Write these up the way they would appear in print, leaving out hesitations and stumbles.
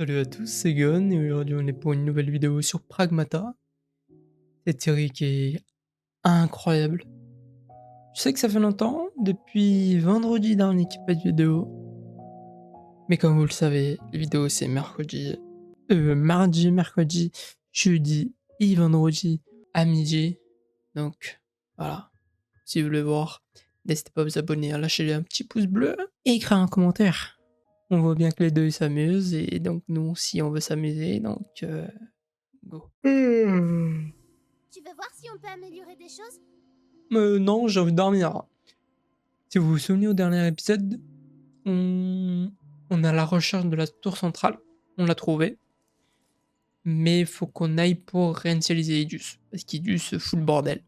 Salut à tous, c'est Gon et aujourd'hui on est pour une nouvelle vidéo sur Pragmata, cette série qui est incroyable. Je sais que ça fait longtemps, depuis vendredi dernier qu'il n'y a pas de vidéo, mais comme vous le savez, les vidéos c'est mardi, mercredi, jeudi et vendredi à midi. Donc voilà, si vous voulez voir, n'hésitez pas à vous abonner, à lâcher un petit pouce bleu et écrire un commentaire. On voit bien que les deux ils s'amusent et donc nous aussi on veut s'amuser, donc go. Tu veux voir si on peut améliorer des choses? Non, j'ai envie de dormir. Si vous vous souvenez au dernier épisode, on a la recherche de la tour centrale. On l'a trouvée. Mais il faut qu'on aille pour réinitialiser Idus. Parce qu'Idus fout le bordel.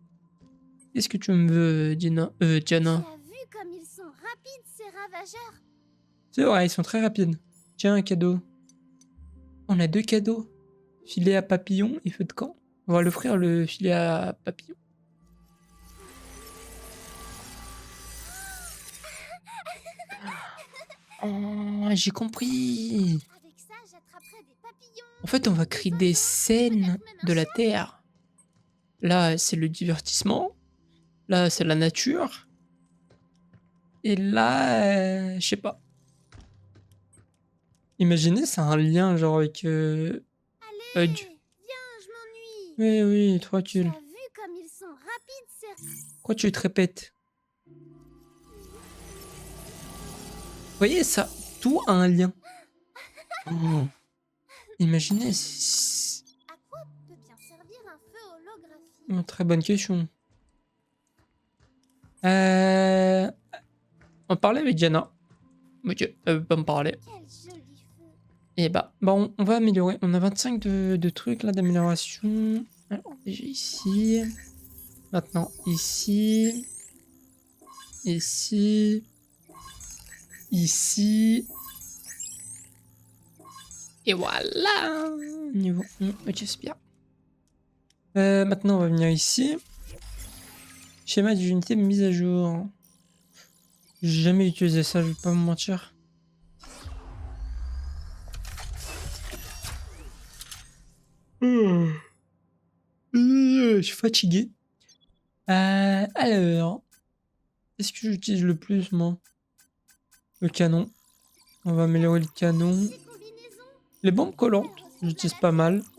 Qu'est-ce que tu me veux, Diana Tu Diana? as vu comme ils sont rapides, ces ravageurs? C'est vrai, ils sont très rapides. Tiens, un cadeau. On a deux cadeaux. Filet à papillon et feu de camp. On va l'offrir le filet à papillon. Oh, j'ai compris. Avec ça, j'attraperai des papillons. En fait, on va créer des scènes de la Terre. Là, c'est le divertissement. Là, c'est la nature. Et là, je sais pas. Imaginez, c'est un lien genre avec Allez, Hug. viens, je m'ennuie. Oui, oui, trop Tu as cool. vu comme ils sont rapides, ces... Pourquoi tu te répètes? Vous voyez, ça, tout a un lien. Oh. Imaginez, c'est À quoi peut bien servir un feu holographique? une très bonne question. On parlait avec Jana. Ok, elle veut pas me parler. Quel joli feu. Et bah, on va améliorer. On a 25 de trucs là d'amélioration. Alors, déjà ici. Maintenant, ici. Ici. Ici. Et voilà. Niveau 1. Ok, c'est bien. Maintenant, on va venir ici. Schéma d'unité mise à jour. J'ai jamais utilisé ça, je vais pas vous mentir. Je suis fatigué. Alors, qu'est-ce que j'utilise le plus, moi? Le canon. On va améliorer le canon. Ces combinaisons, Les bombes collantes, elles ressemblent j'utilise à la pas mal. tienne.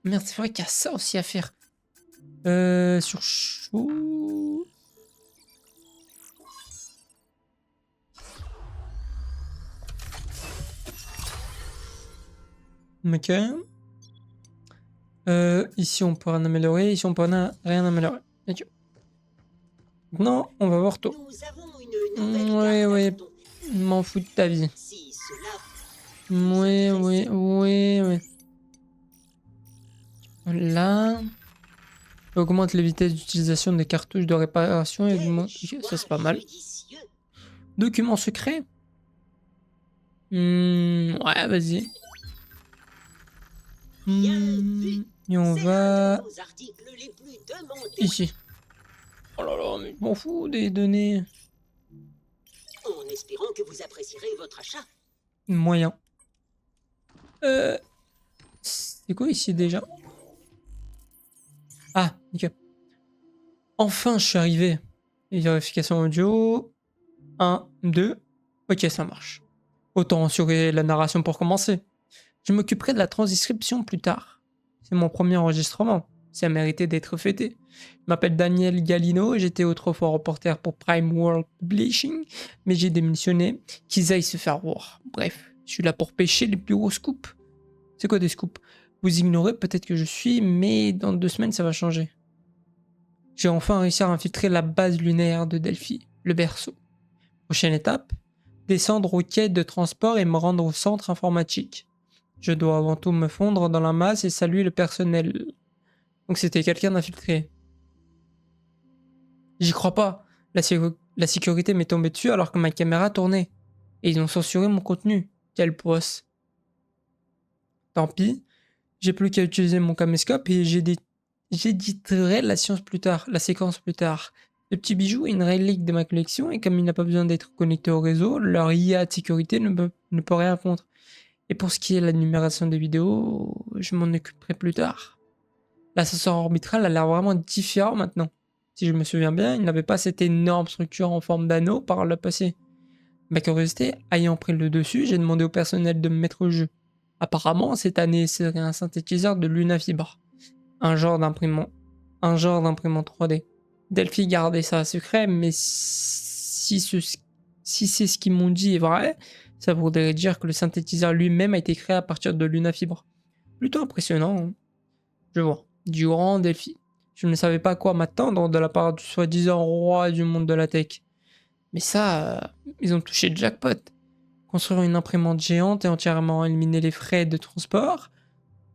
Merde, c'est vrai qu'il y a ça aussi à faire. Sur chaud. Ok. Ici, on peut rien améliorer. Ici, on peut rien améliorer. Ok. Maintenant, on va voir toi. Nous avons une nouvelle Ouais, carte à ouais. jetons. M'en fous de ta vie. Si cela Ouais, ouais, ouais, ouais. Là. Augmente les vitesses d'utilisation des cartouches de réparation et augmente... Ok, ça c'est pas mal. judicieux. Document secret. Ouais, vas-y. Et on C'est va l'un de nos articles les plus demandés. ici. Oh là là, mais je m'en fous des données. En espérant que vous apprécierez votre achat. Moyen. C'est quoi ici déjà? Ah, ok. Enfin, je suis arrivé. Vérification audio. 1, 2. Ok, ça marche. Autant assurer la narration pour commencer. Je m'occuperai de la transcription plus tard. C'est mon premier enregistrement. Ça méritait d'être fêté. Je m'appelle Daniel Galino, j'étais autrefois reporter pour Prime World Publishing, mais j'ai démissionné. Qu'ils aillent se faire voir. Bref, je suis là pour pêcher les plus gros scoops. C'est quoi des scoops? Vous ignorez peut-être que je suis, mais dans 2 semaines ça va changer. J'ai enfin réussi à infiltrer la base lunaire de Delphi, le berceau. Prochaine étape, descendre aux quais de transport et me rendre au centre informatique. Je dois avant tout me fondre dans la masse et saluer le personnel. Donc c'était quelqu'un d'infiltré. J'y crois pas. La sécurité m'est tombée dessus alors que ma caméra tournait. Et ils ont censuré mon contenu. Quel boss. Tant pis. J'ai plus qu'à utiliser mon caméscope et j'éditerai la séquence plus tard. Le petit bijou est une relique de ma collection et comme il n'a pas besoin d'être connecté au réseau, leur IA de sécurité ne peut rien contre. Et pour ce qui est de la numération des vidéos, je m'en occuperai plus tard. L'ascenseur orbital a l'air vraiment différent maintenant. Si je me souviens bien, il n'avait pas cette énorme structure en forme d'anneau par le passé. Ma curiosité ayant pris le dessus, j'ai demandé au personnel de me mettre au jeu. Apparemment, cette année serait un synthétiseur de Lunafibre, un genre d'imprimant 3D. Delphi gardait ça secret, mais si c'est ce qu'ils m'ont dit est vrai, ça voudrait dire que le synthétiseur lui-même a été créé à partir de Lunafibre. Plutôt impressionnant, hein. Je vois. Durant Delphi. Je ne savais pas à quoi m'attendre de la part du soi-disant roi du monde de la tech. Mais ça, ils ont touché le jackpot. Construire une imprimante géante et entièrement éliminer les frais de transport,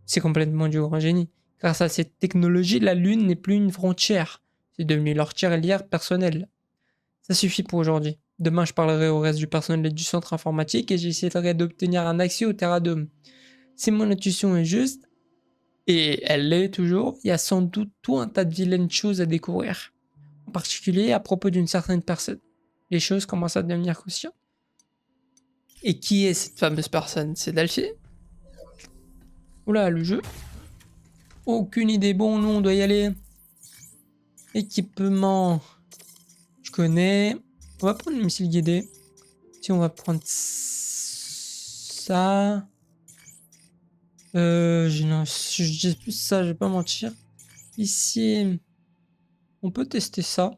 c'est complètement du grand génie. Grâce à cette technologie, la Lune n'est plus une frontière. C'est devenu leur tirelire personnel. Ça suffit pour aujourd'hui. Demain, je parlerai au reste du personnel du centre informatique et j'essaierai d'obtenir un accès au Terradome. Si mon intuition est juste, et elle l'est toujours, il y a sans doute tout un tas de vilaines choses à découvrir. En particulier à propos d'une certaine personne. Les choses commencent à devenir conscientes. Et qui est cette fameuse personne? C'est Delphi? Oula, le jeu. Aucune idée. Bon, nous, on doit y aller. Équipement. Je connais. On va prendre le missile guidé. Si on va prendre ça. Si je dis plus ça, je vais pas mentir. Ici, on peut tester ça.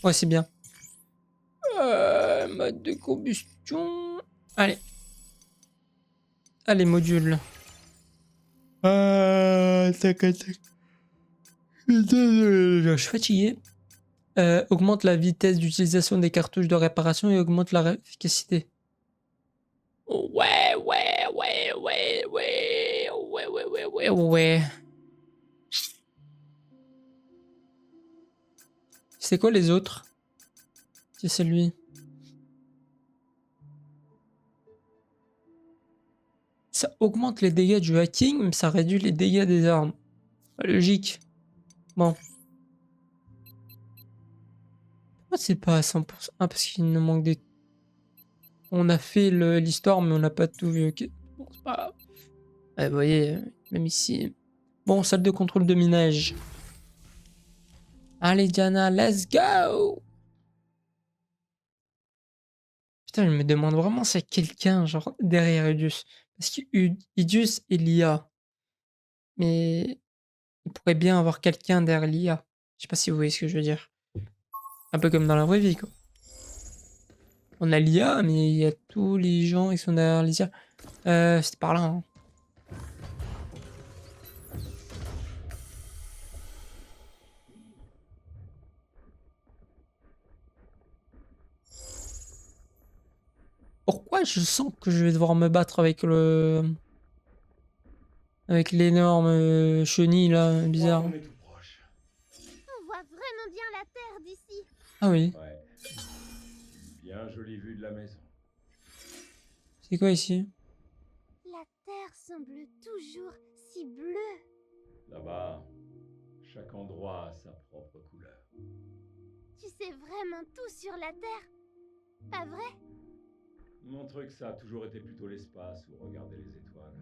Ouais, c'est bien. Mode de combustion. Allez. Allez, module. Tac, tac. Je suis fatigué. Augmente la vitesse d'utilisation des cartouches de réparation et augmente leur efficacité. Ouais. C'est quoi les autres? C'est celui. Ça augmente les dégâts du hacking, mais ça réduit les dégâts des armes. Pas logique. Bon. Pourquoi c'est pas à 100%? Ah, parce qu'il nous manque des... On a fait l'histoire, mais on n'a pas tout vu, ok. Bon, c'est pas grave. Ouais, vous voyez, même ici... Bon, salle de contrôle de minage. Allez, Diana, let's go! Putain, je me demande vraiment si y a quelqu'un, genre, derrière Idius. Parce que Idius est l'IA. Mais il pourrait bien avoir quelqu'un derrière l'IA. Je sais pas si vous voyez ce que je veux dire. Un peu comme dans la vraie vie, quoi. On a l'IA, mais il y a tous les gens qui sont derrière l'IA. C'était par là, hein. Pourquoi je sens que je vais devoir me battre avec le... Avec l'énorme chenille, là, bizarre. On est tout proche. On voit vraiment bien la terre d'ici. Ah oui. Ouais. Bien jolie vue de la maison. C'est quoi ici? La terre semble toujours si bleue. Là-bas, chaque endroit a sa propre couleur. Tu sais vraiment tout sur la terre. Pas vrai? Mon truc, ça a toujours été plutôt l'espace ou regarder les étoiles.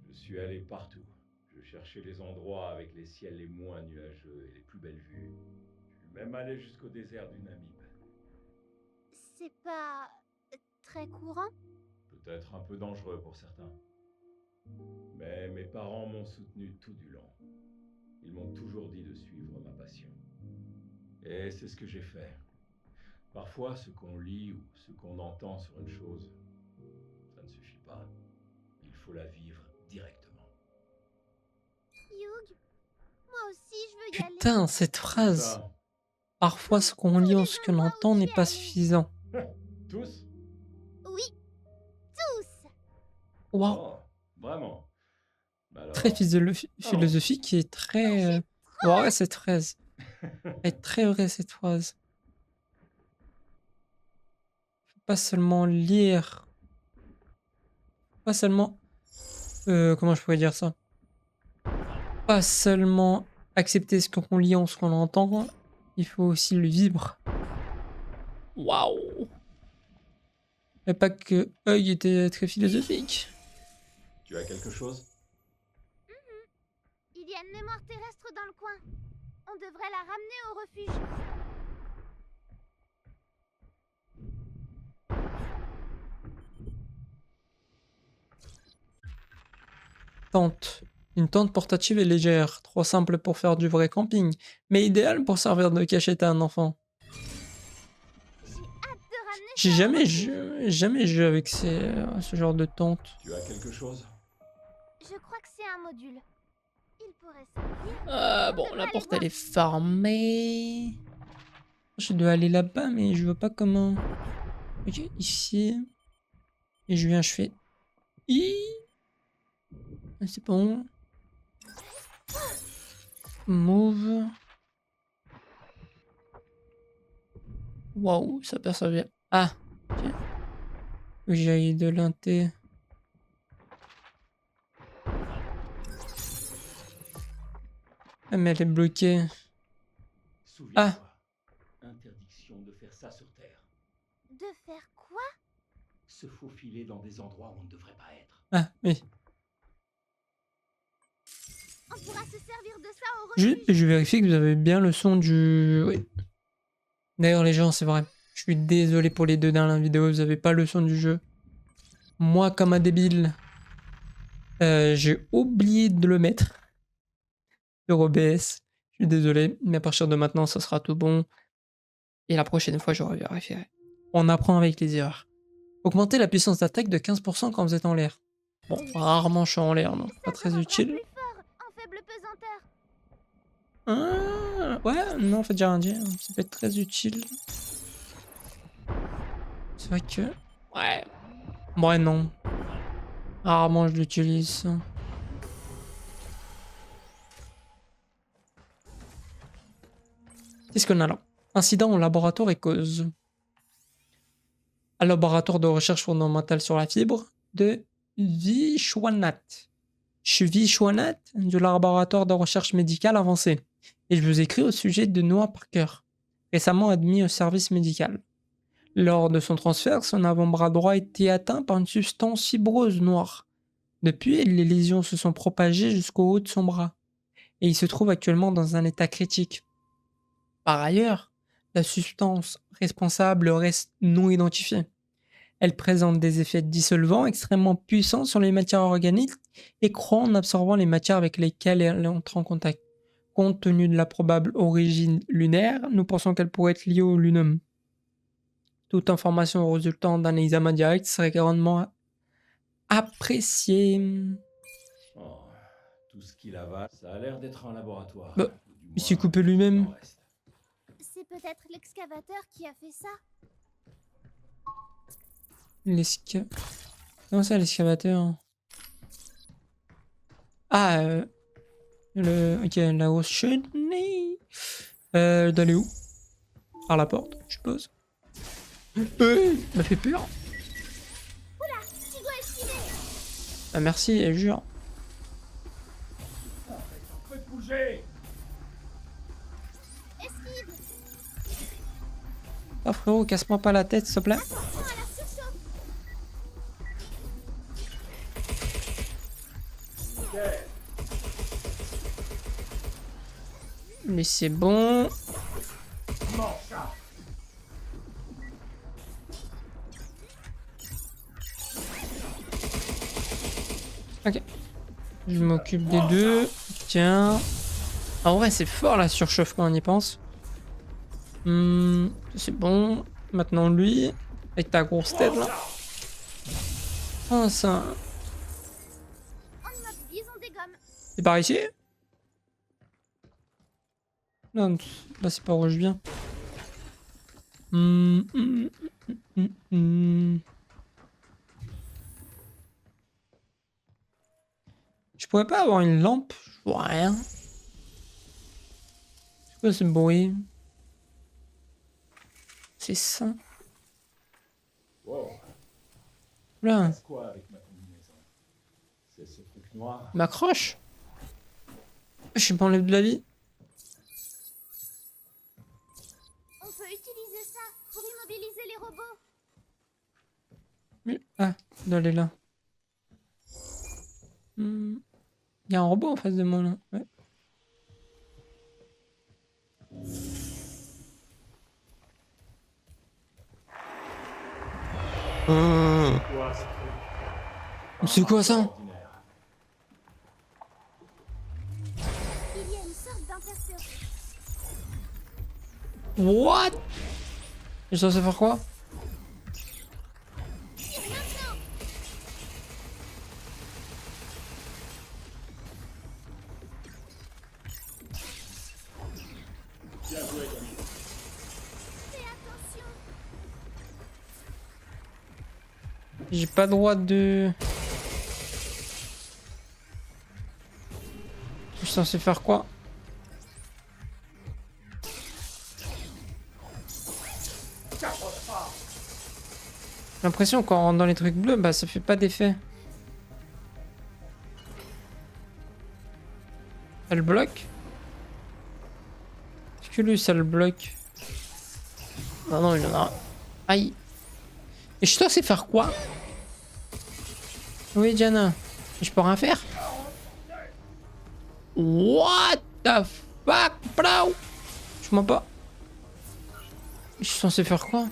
Je suis allé partout. Je cherchais les endroits avec les ciels les moins nuageux et les plus belles vues. Je suis même allé jusqu'au désert du Namib. C'est pas très courant. Peut-être un peu dangereux pour certains. Mais mes parents m'ont soutenu tout du long. Ils m'ont toujours dit de suivre ma passion. Et c'est ce que j'ai fait. Parfois, ce qu'on lit ou ce qu'on entend sur une chose, ça ne suffit pas. Il faut la vivre directement. Hugh, moi aussi je veux y aller. Putain, cette phrase. Ça, Parfois, ce qu'on lit ou ce qu'on entend n'est pas suffisant. tous? Oui, tous. Waouh. Oh, vraiment? Alors, Très philosophique et très... Ouais, cette phrase. Elle est très vraie, cette phrase. Faut pas seulement lire. Pas seulement... comment je pourrais dire ça? Pas seulement accepter ce qu'on lit ou ce qu'on entend, il faut aussi le vivre. Waouh! Mais pas que Hug était très philosophique. Tu as quelque chose? Il y a une mémoire terrestre dans le coin. On devrait la ramener au refuge. Tente. Une tente portative et légère, trop simple pour faire du vrai camping, mais idéale pour servir de cachette à un enfant. J'ai hâte de ramener J'ai ça au jamais refuge. jamais joué avec ce genre de tente. Tu as quelque chose? Je crois que c'est un module. Il pourrait servir. Bon, devrait la aller porte voir. elle est fermée. Je dois aller là-bas, mais je vois pas comment. Ok, ici. Et je fais. C'est bon. Move. Waouh, ça persévère. Ah, ok. J'ai de l'inté. Ah, mais elle est bloquée. Souviens-toi. Interdiction de faire ça sur Terre. De faire quoi? Se faufiler dans des endroits où on ne devrait pas être. Ah, oui. On pourra se servir de ça au Je, refuge. je vérifie que vous avez bien le son du... Oui. D'ailleurs, les gens, c'est vrai. Je suis désolé pour les deux dernières vidéos, vous avez pas le son du jeu. Moi, comme un débile, j'ai oublié de le mettre sur OBS. Je suis désolé, mais à partir de maintenant, ça sera tout bon. Et la prochaine fois, j'aurai vérifié. On apprend avec les erreurs. Augmenter la puissance d'attaque de 15% quand vous êtes en l'air. Bon, rarement je suis en l'air, donc pas Ça te très rendra utile. plus fort, en faible pesanteur. Ah, ouais, non, en fait, j'ai rien dit. Ça peut être très utile. C'est vrai que... Ouais. Ouais, non. Rarement je l'utilise. Qu'est-ce qu'on a là? Incident au laboratoire et cause. Un laboratoire de recherche fondamentale sur la fibre de Vishwanath. Je suis Vishwanath du laboratoire de recherche médicale avancée. Et je vous écris au sujet de Noah Parker, récemment admis au service médical. Lors de son transfert, son avant-bras droit a été atteint par une substance fibreuse noire. Depuis, les lésions se sont propagées jusqu'au haut de son bras. Et il se trouve actuellement dans un état critique. Par ailleurs, la substance responsable reste non identifiée. Elle présente des effets dissolvants extrêmement puissants sur les matières organiques et croît en absorbant les matières avec lesquelles elle entre en contact. Compte tenu de la probable origine lunaire, nous pensons qu'elle pourrait être liée au lunum. Toute information résultant d'un examen direct serait grandement appréciée. Oh, tout ce qu'il avale, ça a l'air d'être un laboratoire. Bah, Ou du il s'est moins, coupé lui-même. il en reste. C'est peut-être l'excavateur qui a fait ça. Comment ça, l'excavateur? Ah, Ok, la grosse chenille. D'aller où? Par la porte, je suppose. M'a fait peur. Tu dois esquiver. Bah merci, je jure. Faites bouger! Esquive. Oh frérot, casse-moi pas la tête, s'il te plaît. Attention à la surchauffe. Mais c'est bon. Ok. Je m'occupe des deux. Tiens. En vrai, c'est fort la surchauffe quand on y pense. C'est bon. Maintenant lui. Avec ta grosse tête là. Ah, ça. En mode bison des gommes. C'est par ici? Non, là c'est pas où je viens. Je pourrais pas avoir une lampe? Je vois rien. C'est quoi ce bruit? C'est ça. Wow, Là, c'est quoi avec ma combinaison? C'est ce truc noir? m'accroche. Je suis pas enlève de la vie. Immobiliser les robots. Ah, il doit aller là. Il y a un robot en face de moi là. Ouais. C'est quoi ça? Ordinaire. Il y a une sorte d'interférence. What? Je suis censé faire quoi? Bien joué, Tommy. Fais attention. J'ai pas droit de... Je suis censé faire quoi? J'ai l'impression qu'en rentre dans les trucs bleus, bah ça fait pas d'effet. Elle bloque? Est-ce que lui ça le bloque? Non, non, il en a... Aïe. Et je suis censé faire quoi? Oui, Diana. Je peux rien faire? What the fuck, bro? Je m'en pas. Je suis censé faire quoi?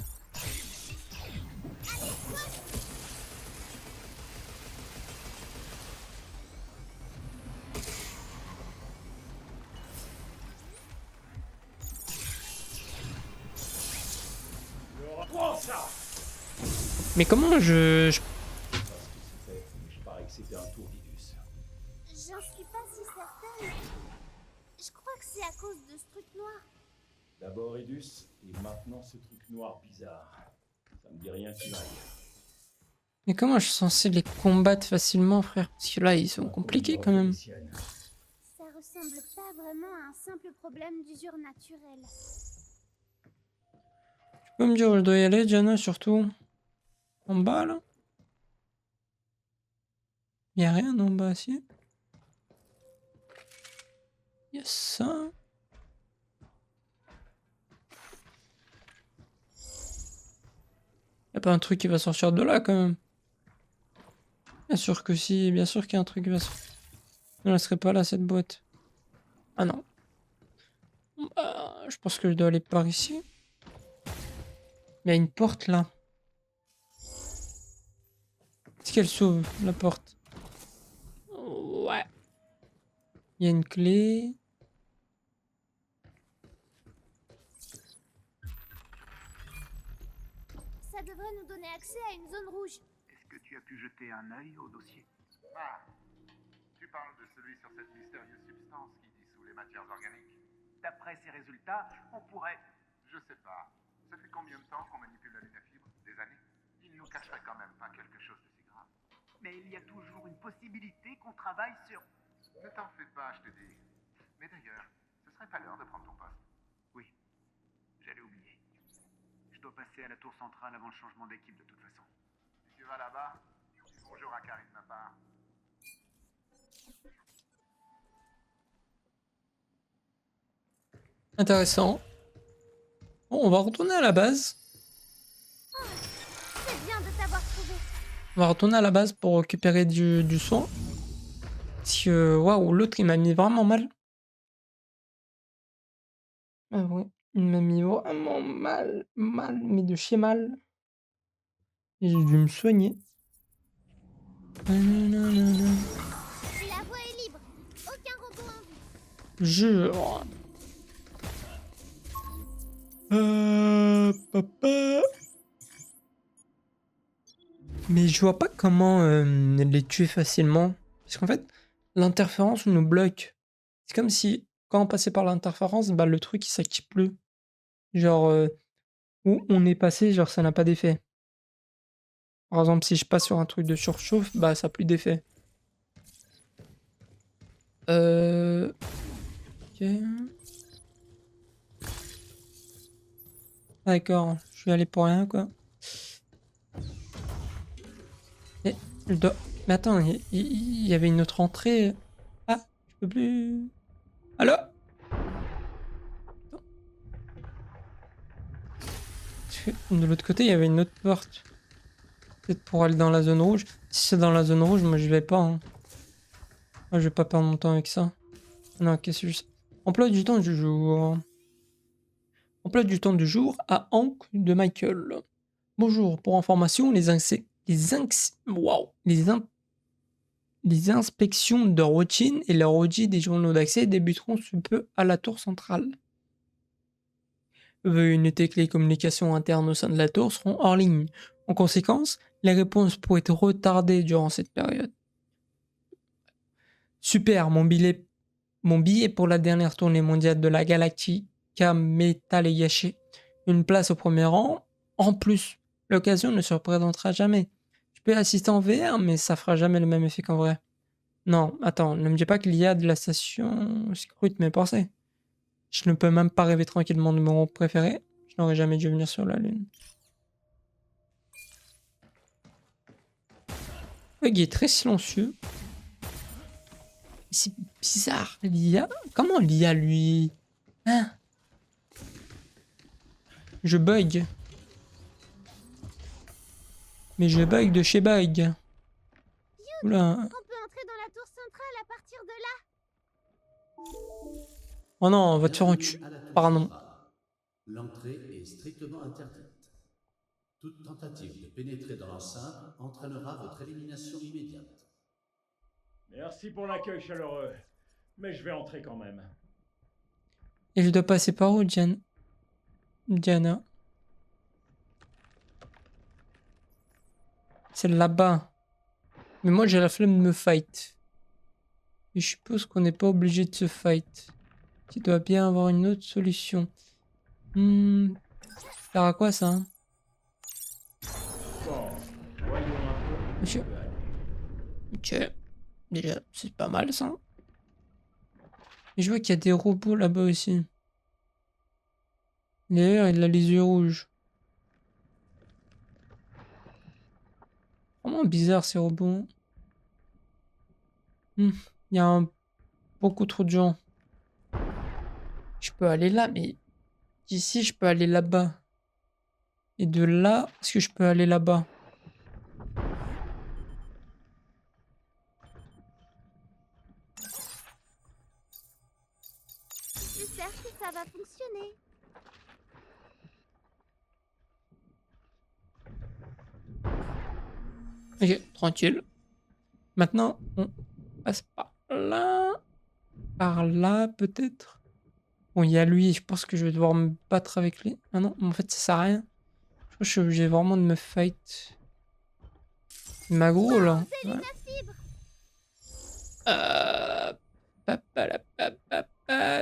Prends ça. Mais comment je... Je parie que c'était un tour d'Idus. J'en suis pas si certaine. Je crois que c'est à cause de ce truc noir. D'abord Idus, et maintenant ce truc noir bizarre. Ça me dit rien qui vaille. Mais comment je suis censé les combattre facilement, frère? Parce que là, ils sont compliqués quand même. Ça ressemble pas vraiment à un simple problème d'usure naturelle. Tu peux me dire où je dois y aller, Diana, surtout? En bas, là? Y'a rien en bas, si? Y'a ça? Y'a pas un truc qui va sortir de là, quand même? Bien sûr que si, bien sûr qu'il y a un truc qui va sortir. Non, elle serait pas là, cette boîte. Ah non. Bah, je pense que je dois aller par ici. Il y a une porte, là. Est-ce qu'elle s'ouvre, la porte? Ouais. Il y a une clé. Ça devrait nous donner accès à une zone rouge. Est-ce que tu as pu jeter un œil au dossier? Ah, tu parles de celui sur cette mystérieuse substance qui dissout les matières organiques? D'après ces résultats, on pourrait... Je sais pas. Ça fait combien de temps qu'on manipule la lunafibre? Des années? Il nous cacherait quand même pas quelque chose de si grave. Mais il y a toujours une possibilité qu'on travaille sur... Ne t'en fais pas, je te dis. Mais d'ailleurs, ce serait pas l'heure de prendre ton poste. Oui, j'allais oublier. Je dois passer à la tour centrale avant le changement d'équipe de toute façon. Si tu vas là-bas, dis bonjour à Carrie de ma part. Intéressant. Bon, on va retourner à la base. C'est bien de t'avoir trouvé. On va retourner à la base pour récupérer du soin. Parce que, waouh, l'autre, il m'a mis vraiment mal. Ah ouais, il m'a mis vraiment mal, mais de chez mal. Et j'ai dû me soigner. Nananana. La voie est libre. Aucun robot en vue. Jure. Papa. Mais je vois pas comment les tuer facilement. Parce qu'en fait, l'interférence nous bloque. C'est comme si, quand on passait par l'interférence, bah, le truc il s'active plus. Genre, où on est passé, genre ça n'a pas d'effet. Par exemple, si je passe sur un truc de surchauffe, bah ça n'a plus d'effet. Ok. D'accord, je vais aller pour rien quoi. Mais, je dois... Mais attends, il y avait une autre entrée. Ah, je peux plus... Allô? De l'autre côté, il y avait une autre porte. Peut-être pour aller dans la zone rouge. Si c'est dans la zone rouge, moi je vais pas. Hein. Moi, je vais pas perdre mon temps avec ça. Non, qu'est-ce que je... Emploi du temps du jour. Emploi du temps du jour à Hank de Michael. Bonjour, pour information, les inspections de routine et leur audit des journaux d'accès débuteront sous peu à la tour centrale. Veuillez noter que les communications internes au sein de la tour seront hors ligne. En conséquence, les réponses pourraient être retardées durant cette période. Super, mon billet pour la dernière tournée mondiale de la Galactica Metal est gâché. Une place au premier rang. En plus, l'occasion ne se représentera jamais. Je peux assister en VR, mais ça fera jamais le même effet qu'en vrai. Non, attends, ne me dis pas qu'il y a de la station scrute mes pensées. Je ne peux même pas rêver tranquillement de mon rôle préféré. Je n'aurais jamais dû venir sur la Lune. Il est très silencieux. C'est bizarre, l'IA. Comment l'IA, lui? Hein? Je bug. Mais je bug de chez bug. Oula. On peut entrer dans la tour centrale à partir de là. Oh non, on va te faire un cul. Pardon. L'entrée est strictement interdite. Toute tentative de pénétrer dans l'enceinte entraînera votre élimination immédiate. Merci pour l'accueil chaleureux. Mais je vais entrer quand même. Et je dois passer par où, Diana? C'est là-bas. Mais moi, j'ai la flemme de me fight. Et je suppose qu'on n'est pas obligé de se fight. Il doit bien avoir une autre solution. Ça sert à quoi, ça? Hein? Bon, voyons un peu. Monsieur. Ok. Déjà, c'est pas mal, ça. Et je vois qu'il y a des robots là-bas aussi. D'ailleurs, il a les yeux rouges. Vraiment bizarre, ces robots. Il y a beaucoup trop de gens. Je peux aller là, mais d'ici, je peux aller là-bas. Et de là, est-ce que je peux aller là-bas? J'espère que ça va fonctionner. Ok, tranquille. Maintenant, on passe par là. Par là, peut-être. Bon, il y a lui, je pense que je vais devoir me battre avec lui. Ah non, en fait, ça sert à rien. Je crois que je suis obligé vraiment de me fight. Il m'a gros, là. Ouais.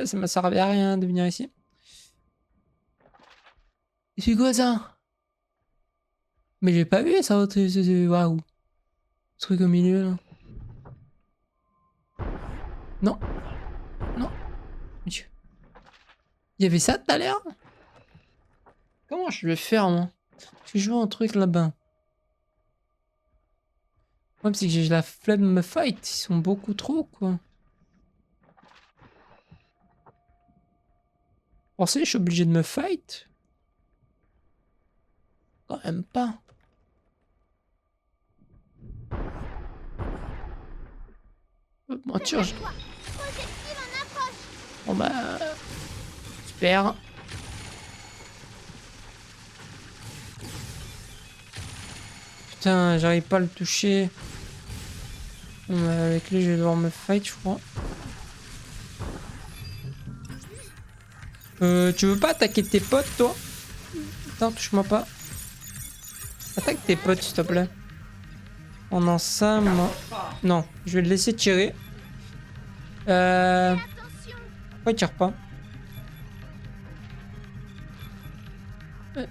Ça m'a servi à rien de venir ici. C'est quoi ça? Mais j'ai pas vu ça. Waouh. Ce truc au milieu là. Non. Non. Monsieur. Il y avait ça tout à l'heure? Comment je vais faire moi? Parce que je vois un truc là-bas. Le problème c'est que j'ai la flemme de me fight. Ils sont beaucoup trop quoi. Pensez, je suis obligé de me fight? Quand même pas. Mentir, je... Bon bah... Super. Putain, j'arrive pas à le toucher. Bon, bah, avec lui, je vais devoir me fight, je crois. Tu veux pas attaquer tes potes, toi? Attends, touche-moi pas. Attaque tes potes, s'il te plaît. On en ça, moi... Non, je vais le laisser tirer. Pourquoi il tire pas?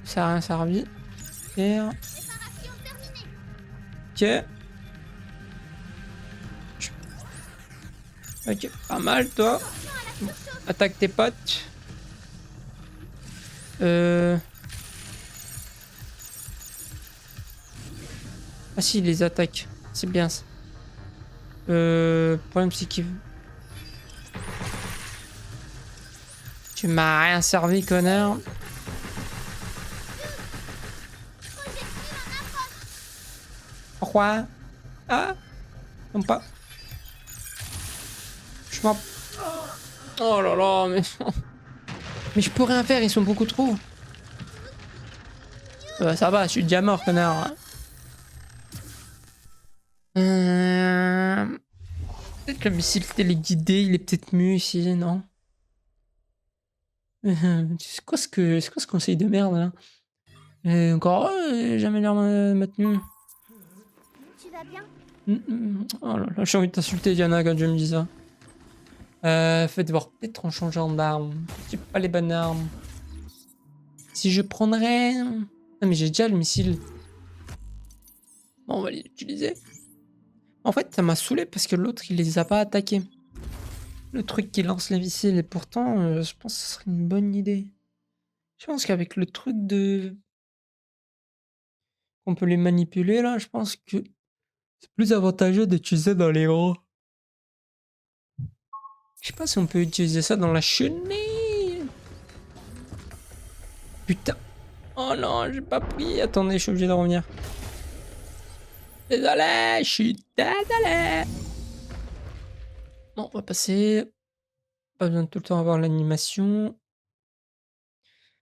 Ça a rien servi. Faire. Ok. Ok, pas mal, toi. Attaque tes potes. Ah si, il les attaque. C'est bien ça. Le problème c'est qu'il... Tu m'as rien servi, connard. Roi. Ah. Non pas. Je vois. Oh là là, mais... mais je peux rien faire, ils sont beaucoup trop. Ça va, je suis déjà mort, connard. Peut-être que le missile téléguidé, il est peut-être mieux ici, non? C'est quoi ce conseil de merde, là? Encore, jamais l'air maintenu. Tu vas bien? Oh là là, j'ai envie de t'insulter, Diana, quand je me dis ça. Faites voir, peut-être en changeant d'arme. J'ai pas les bonnes armes. Si je prendrais... Non, mais j'ai déjà le missile. Bon, on va les utiliser. En fait, ça m'a saoulé parce que l'autre, il les a pas attaqués. Le truc qui lance les missiles, et pourtant, je pense que ce serait une bonne idée. Je pense qu'avec le truc de... On peut les manipuler, là, je pense que c'est plus avantageux d'utiliser dans les gros. Je sais pas si on peut utiliser ça dans la chenille. Putain. Oh non, j'ai pas pris. Attendez, je suis obligé de revenir. Désolé, je suis désolé. Bon, on va passer. Pas besoin de tout le temps avoir l'animation.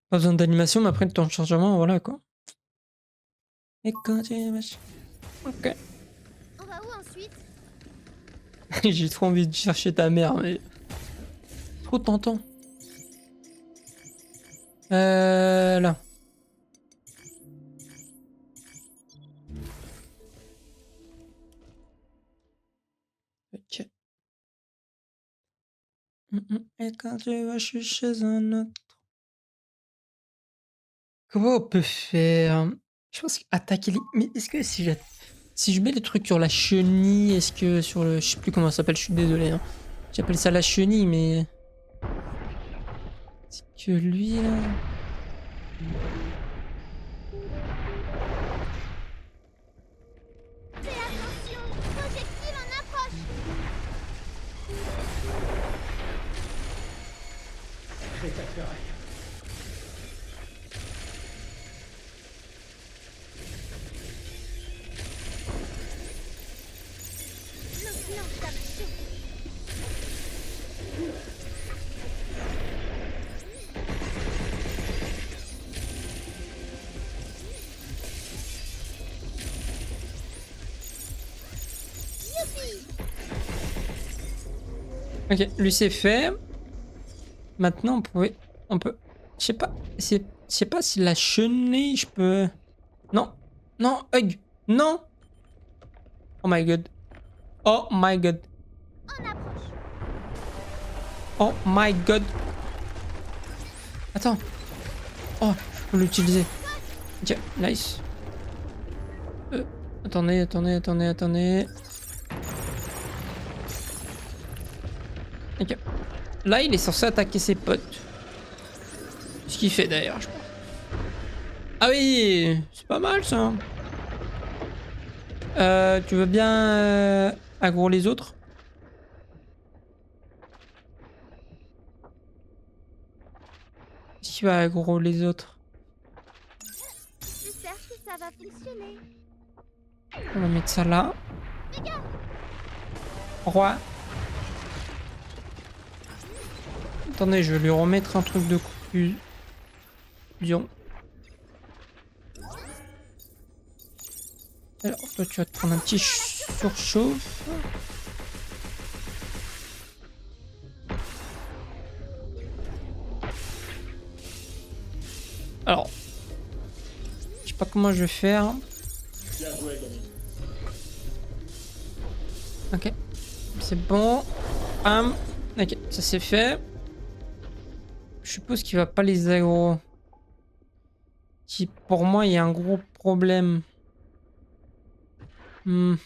Pas besoin d'animation, mais après le temps de chargement, voilà quoi. Et quand tu... Ok. On va où ensuite? J'ai trop envie de chercher ta mère, mais... Trop tentant. Là. Ok. Et quand tu vas, je suis chez un autre. Comment on peut faire? Je pense qu'attaquer les... Mais est-ce que si je mets le truc sur la chenille, est-ce que sur le... Je sais plus comment ça s'appelle, je suis désolé. Hein. J'appelle ça la chenille, mais... C'est que lui, là... Fais attention! Projectile en approche! Lance d'action! Ok, lui c'est fait. Maintenant, on peut... Je sais pas, je sais pas si la chenille, je peux... Non, non, Hug, non. Oh my god. Oh my god. En approche! Oh my god. Attends. Oh, je peux l'utiliser. Ok, nice. Attendez. Ok. Là, il est censé attaquer ses potes. Ce qu'il fait d'ailleurs, je pense. Ah oui, c'est pas mal ça. Tu veux bien aggro les autres? Qui va aggro les autres? J'espère que ça va fonctionner. On va mettre ça là. Roi. Attendez, je vais lui remettre un truc de confusion. Alors, toi, tu vas te prendre un petit surchauffe. Alors, je sais pas comment je vais faire. Ok, c'est bon. Ok, ça c'est fait. Je suppose qu'il va pas les aggro. Pour moi, il y a un gros problème. Il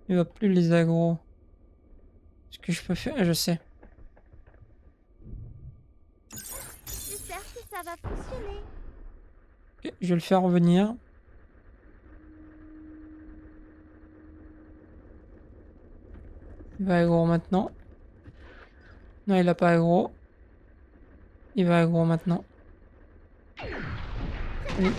va plus les aggro. Ce que je peux faire, je sais. J'espère que ça va fonctionner. Ok, je vais le faire revenir. Il va aggro maintenant. Non, il a pas aggro. Il va aggro maintenant. Oui.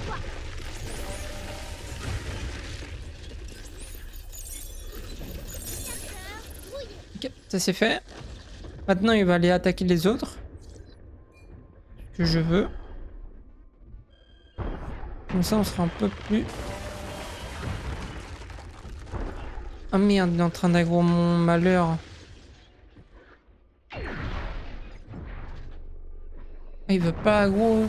Ok, ça c'est fait. Maintenant, il va aller attaquer les autres. Que je veux. Comme ça, on sera un peu plus... Ah merde, il est en train d'aggro mon malheur. Ah, il veut pas aggro.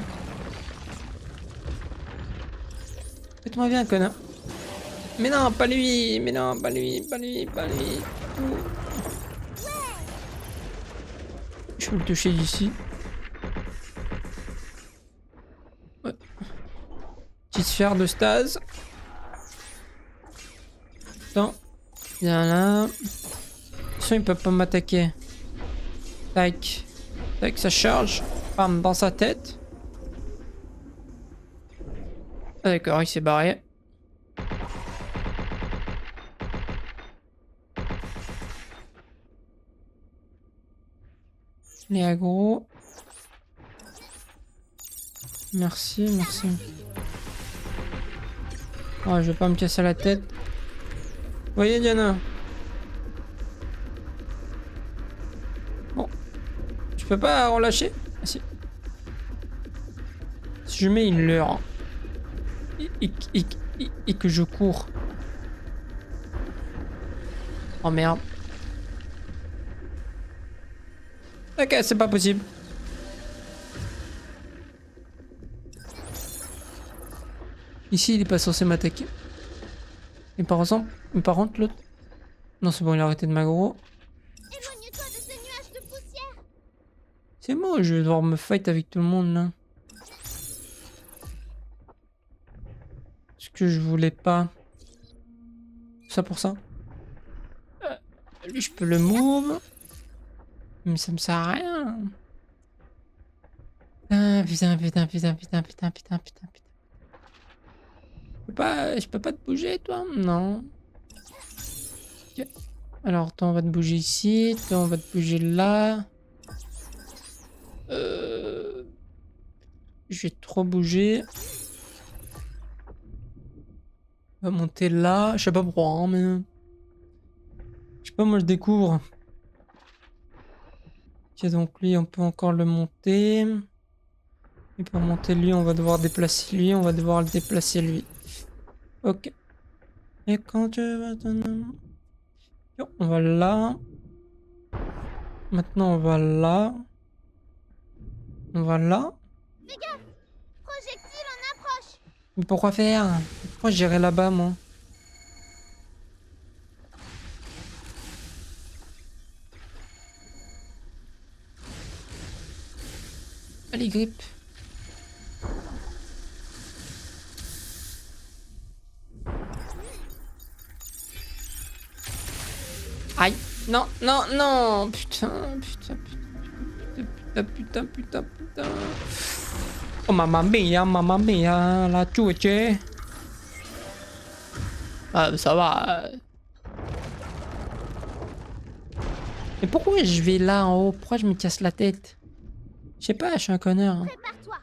Faites-moi bien, connard. Mais non, pas lui. Mais non, pas lui, pas lui, pas lui. Je peux le toucher d'ici. Ouais. Petite sphère de stase. Attends. Viens là. De toute façon, il peut pas m'attaquer. Tac. Tac, ça charge. Bam, dans sa tête. Ah, d'accord, il s'est barré. Les aggro. Merci, merci. Oh, je vais pas me casser la tête. Vous voyez, Diana? Bon. Je peux pas relâcher? Ah, si. Si je mets une leurre et que je cours. Oh merde. Ok, c'est pas possible. Ici, il est pas censé m'attaquer. Et par contre, l'autre... Non, c'est bon, il a arrêté de m'aggro. Éloigne-toi de ces nuages de poussière. C'est moi, je vais devoir me fight avec tout le monde, là. Ce que je voulais pas. Ça pour ça. Lui, je peux le move. Mais ça me sert à rien. Ah, putain, putain, putain, putain, putain, putain, putain, putain. Je peux pas te bouger, toi? Non. Ok. Alors, toi, on va te bouger ici. Toi, on va te bouger là. Je vais trop bouger. On va monter là. Je sais pas pourquoi, hein, mais... Je sais pas, moi, je découvre. Ok, donc lui, on peut encore le monter. Et pour monter lui, on va devoir déplacer lui. On va devoir le déplacer lui. Ok. Et quand tu vas... On va là. Maintenant, on va là. On va là. Fais gaffe. Projectile en approche. Mais pourquoi faire? Pourquoi j'irai là-bas, moi? Allez, grippe. Aïe. Non, non, non. Putain, putain, putain, putain, putain, putain. Oh, mamma mia, la tuche. Ah, ça va. Mais pourquoi je vais là en haut? Pourquoi je me casse la tête? Je sais pas, je suis un connard. Hein. Prépare-toi.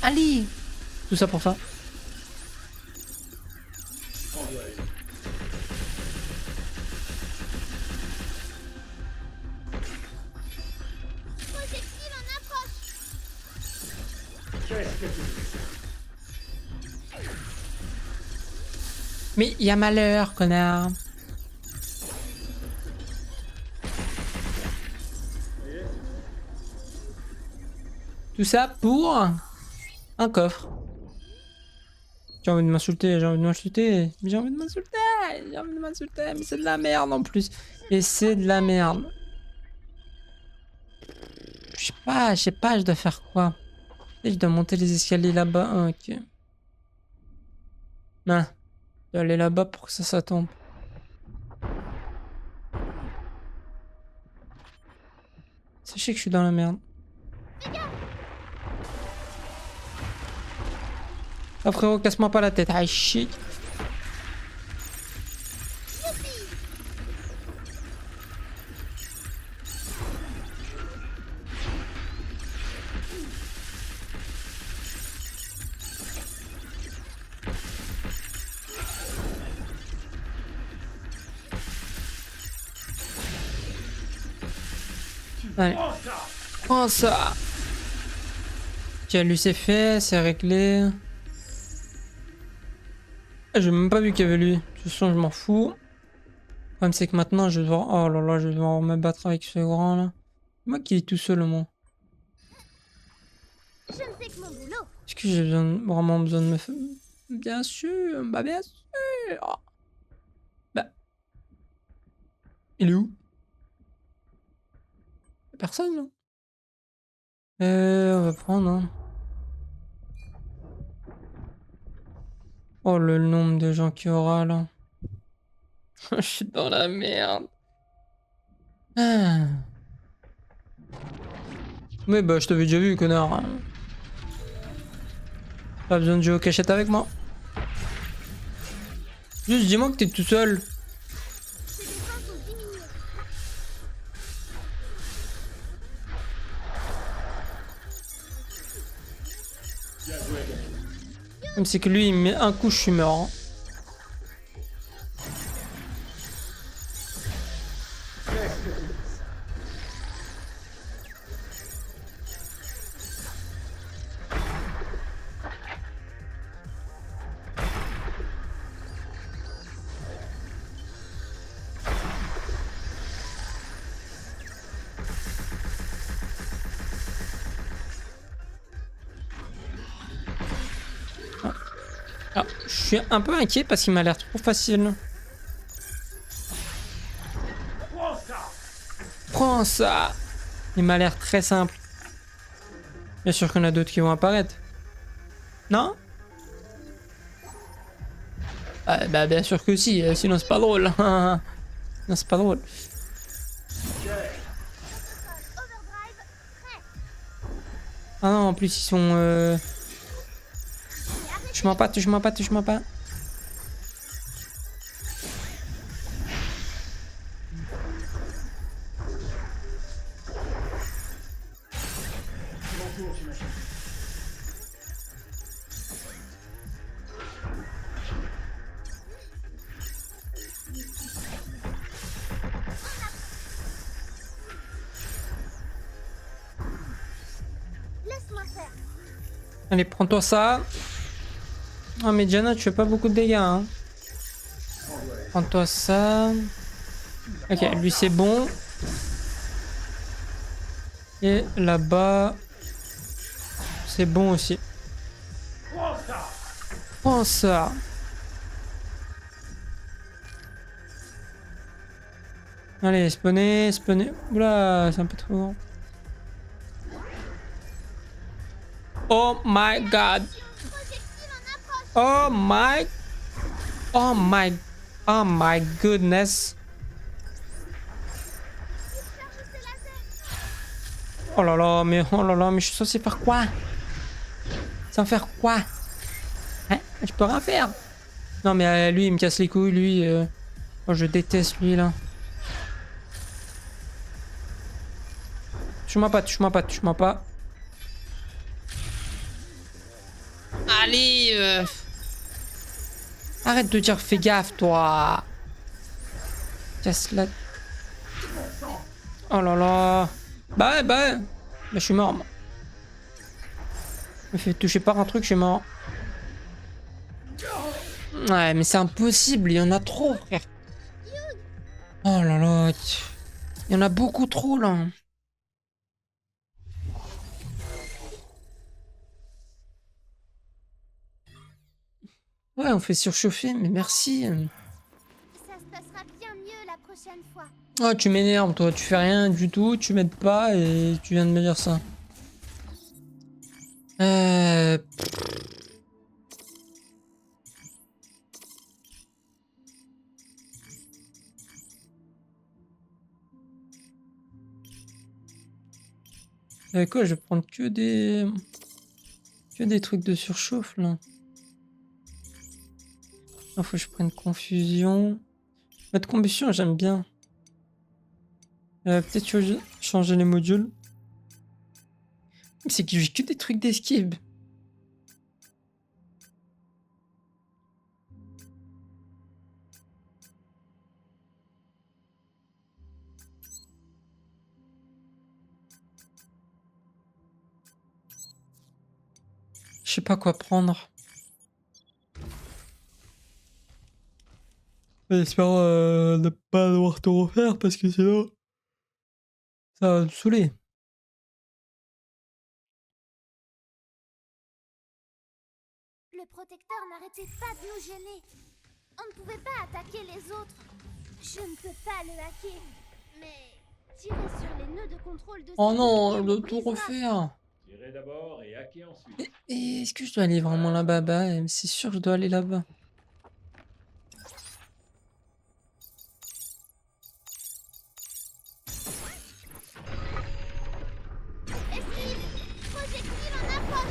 Allez. Tout ça pour ça. Projectile en approche. Mais il y a malheur, connard. Tout ça pour un coffre. J'ai envie de m'insulter, j'ai envie de m'insulter, mais j'ai envie de m'insulter, j'ai envie de m'insulter, mais c'est de la merde en plus. Et c'est de la merde. Je sais pas, je dois faire quoi? Et je dois monter les escaliers là-bas. Ah, ok. Non. Je dois aller là-bas pour que ça tombe. Sachez que je suis dans la merde. Ah frérot, casse-moi pas la tête. Ah shit. Allez. Prends ça. Ok, lui c'est fait, c'est réglé. Ah, j'ai même pas vu qu'il y avait lui. De toute façon, je m'en fous. Le problème, c'est que maintenant, je vais devoir... Oh là là, je vais devoir me battre avec ce grand là. Moi qui est tout seul au moins. Je ne fais que mon boulot. Est-ce que j'ai vraiment besoin de me faire... Bien sûr, bah bien sûr. Bah, il est où? Personne, non? On va prendre, hein. Oh, le nombre de gens qu'il y aura, là. Je suis dans la merde. Ah. Mais bah, je t'avais déjà vu, connard. Pas besoin de jouer aux cachettes avec moi. Juste dis-moi que t'es tout seul. Ses défenses ont diminué. Même c'est que lui, il met un coup, je suis mort. Hein. Alors, je suis un peu inquiet parce qu'il m'a l'air trop facile. Prends ça. Il m'a l'air très simple. Bien sûr qu'il y en a d'autres qui vont apparaître. Non? Ah, bah bien sûr que si, sinon c'est pas drôle. Non, c'est pas drôle. Overdrive, prêt. Ah non, en plus ils sont... Touche-moi pas, touche-moi pas, touche-moi pas. Laisse-moi faire. Allez, prends-toi ça. Ah mais Diana, tu fais pas beaucoup de dégâts. Hein. Prends-toi ça. Ok, lui c'est bon. Et là-bas, c'est bon aussi. Prends ça. Allez, spawner, spawner. Oula, c'est un peu trop grand. Oh my god. Projectile en approche. Oh my. Oh my. Oh my goodness. Charge ses lasers. Oh là là, mais je suis censé faire quoi? Sans faire quoi? Hein? Je peux rien faire. Non mais lui, il me casse les couilles, lui. Oh, je déteste lui là. Touche-moi pas, touche-moi pas, touche-moi pas. Allez Arrête de dire fais gaffe, toi. Casse la... Oh là là. Bah ouais, bah ouais. Bah, je suis mort, moi. Je me fais toucher par un truc, je suis mort. Ouais, mais c'est impossible, il y en a trop, frère. Oh là là. Il y en a beaucoup trop, là. Ouais, on fait surchauffer, mais merci. Ça se passera bien mieux la prochaine fois. Oh, tu m'énerves, toi. Tu fais rien du tout, tu m'aides pas et tu viens de me dire ça. Euh... Quoi, je vais prendre que des... Que des trucs de surchauffe, là. Il faut que je prenne confusion. Mettre combustion, j'aime bien. Peut-être changer les modules. C'est que j'ai que des trucs d'esquive. Je sais pas quoi prendre. J'espère ne pas devoir tout refaire parce que sinon ça va me saouler. Le protecteur n'arrêtait pas de nous gêner. On ne pouvait pas attaquer les autres. Je ne peux pas le hacker. Mais tirer sur les nœuds de contrôle de Oh ses non, boucliers je nous dois tout brisera. refaire. Tirez d'abord et hackez ensuite. Et est-ce que je dois aller vraiment là-bas? Bah, c'est sûr que je dois aller là-bas. Esquive! Projectile en approche!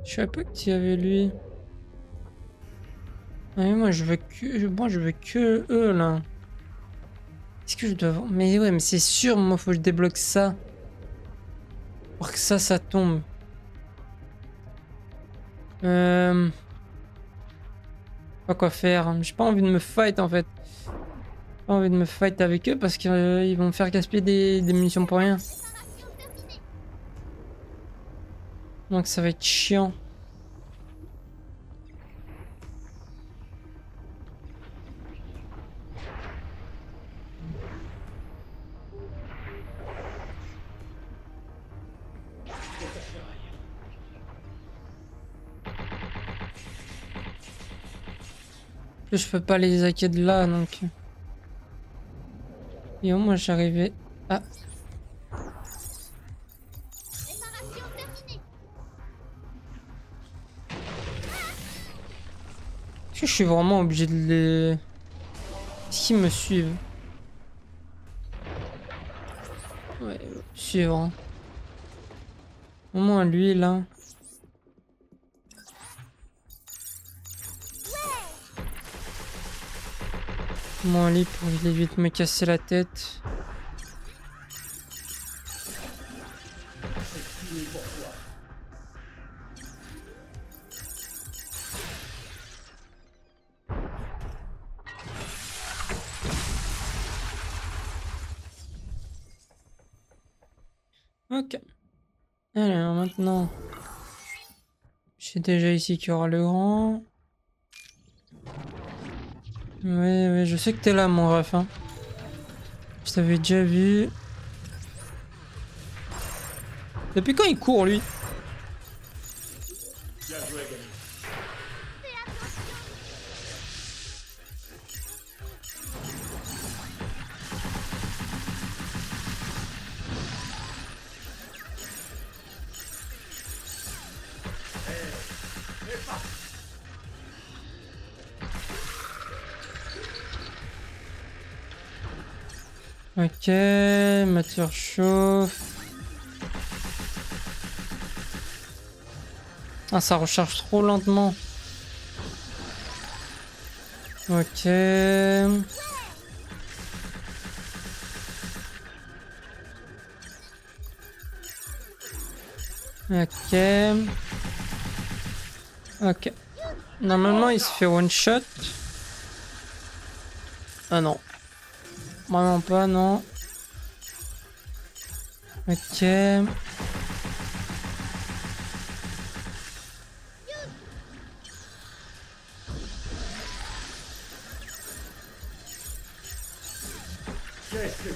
Je savais pas qu'il y avait lui. Ah, mais moi je veux que eux là. Est-ce que je dois... Mais ouais, mais c'est sûr, moi faut que je débloque ça. Pour que ça tombe. Pas quoi faire. J'ai pas envie de me fight en fait. Pas envie de me fight avec eux parce qu'ils vont me faire gaspiller des munitions pour rien. Préparation terminée. Donc ça va être chiant. Je peux pas les hacker de là donc. Et au moins j'arrivais à. Préparation terminée. Est-ce que je suis vraiment obligé de les. Est-ce qu'ils me suivent? Ouais, suivre. Hein. Au moins lui là. Au moins lui pour qu'il évite de me casser la tête. Ok. Alors maintenant, j'ai déjà ici qu'il y aura le grand. Ouais, je sais que t'es là, mon ref. Hein. Je t'avais déjà vu. Depuis quand il court, lui? Bien joué, Gany. Ok, matière chauffe. Ah, ça recharge trop lentement. Ok. Ok. Ok. Normalement, il se fait one shot. Ah non. Vraiment pas, non. Ok. Qu'est-ce que tu...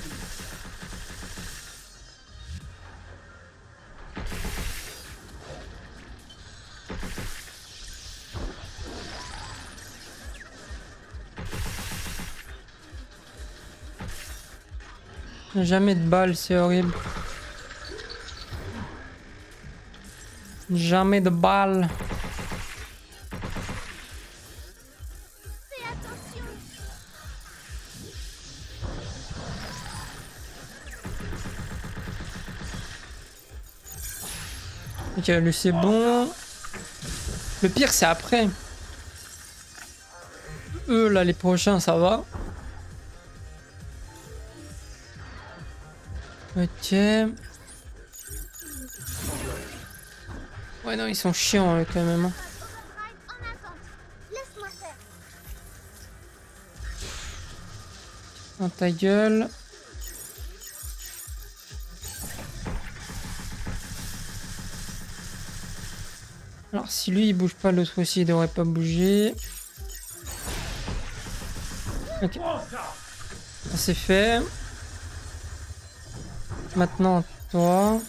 Jamais de balles, c'est horrible. Jamais de balles. Fais attention. Ok, lui c'est bon. Le pire c'est après. Eux là, les prochains, ça va. Ok. Ouais, non, ils sont chiants quand même. Hein. Override en attente. Laisse-moi faire. Dans ta gueule. Alors, si lui il bouge pas, l'autre aussi il devrait pas bouger. Ok. Ça c'est fait. Maintenant, toi.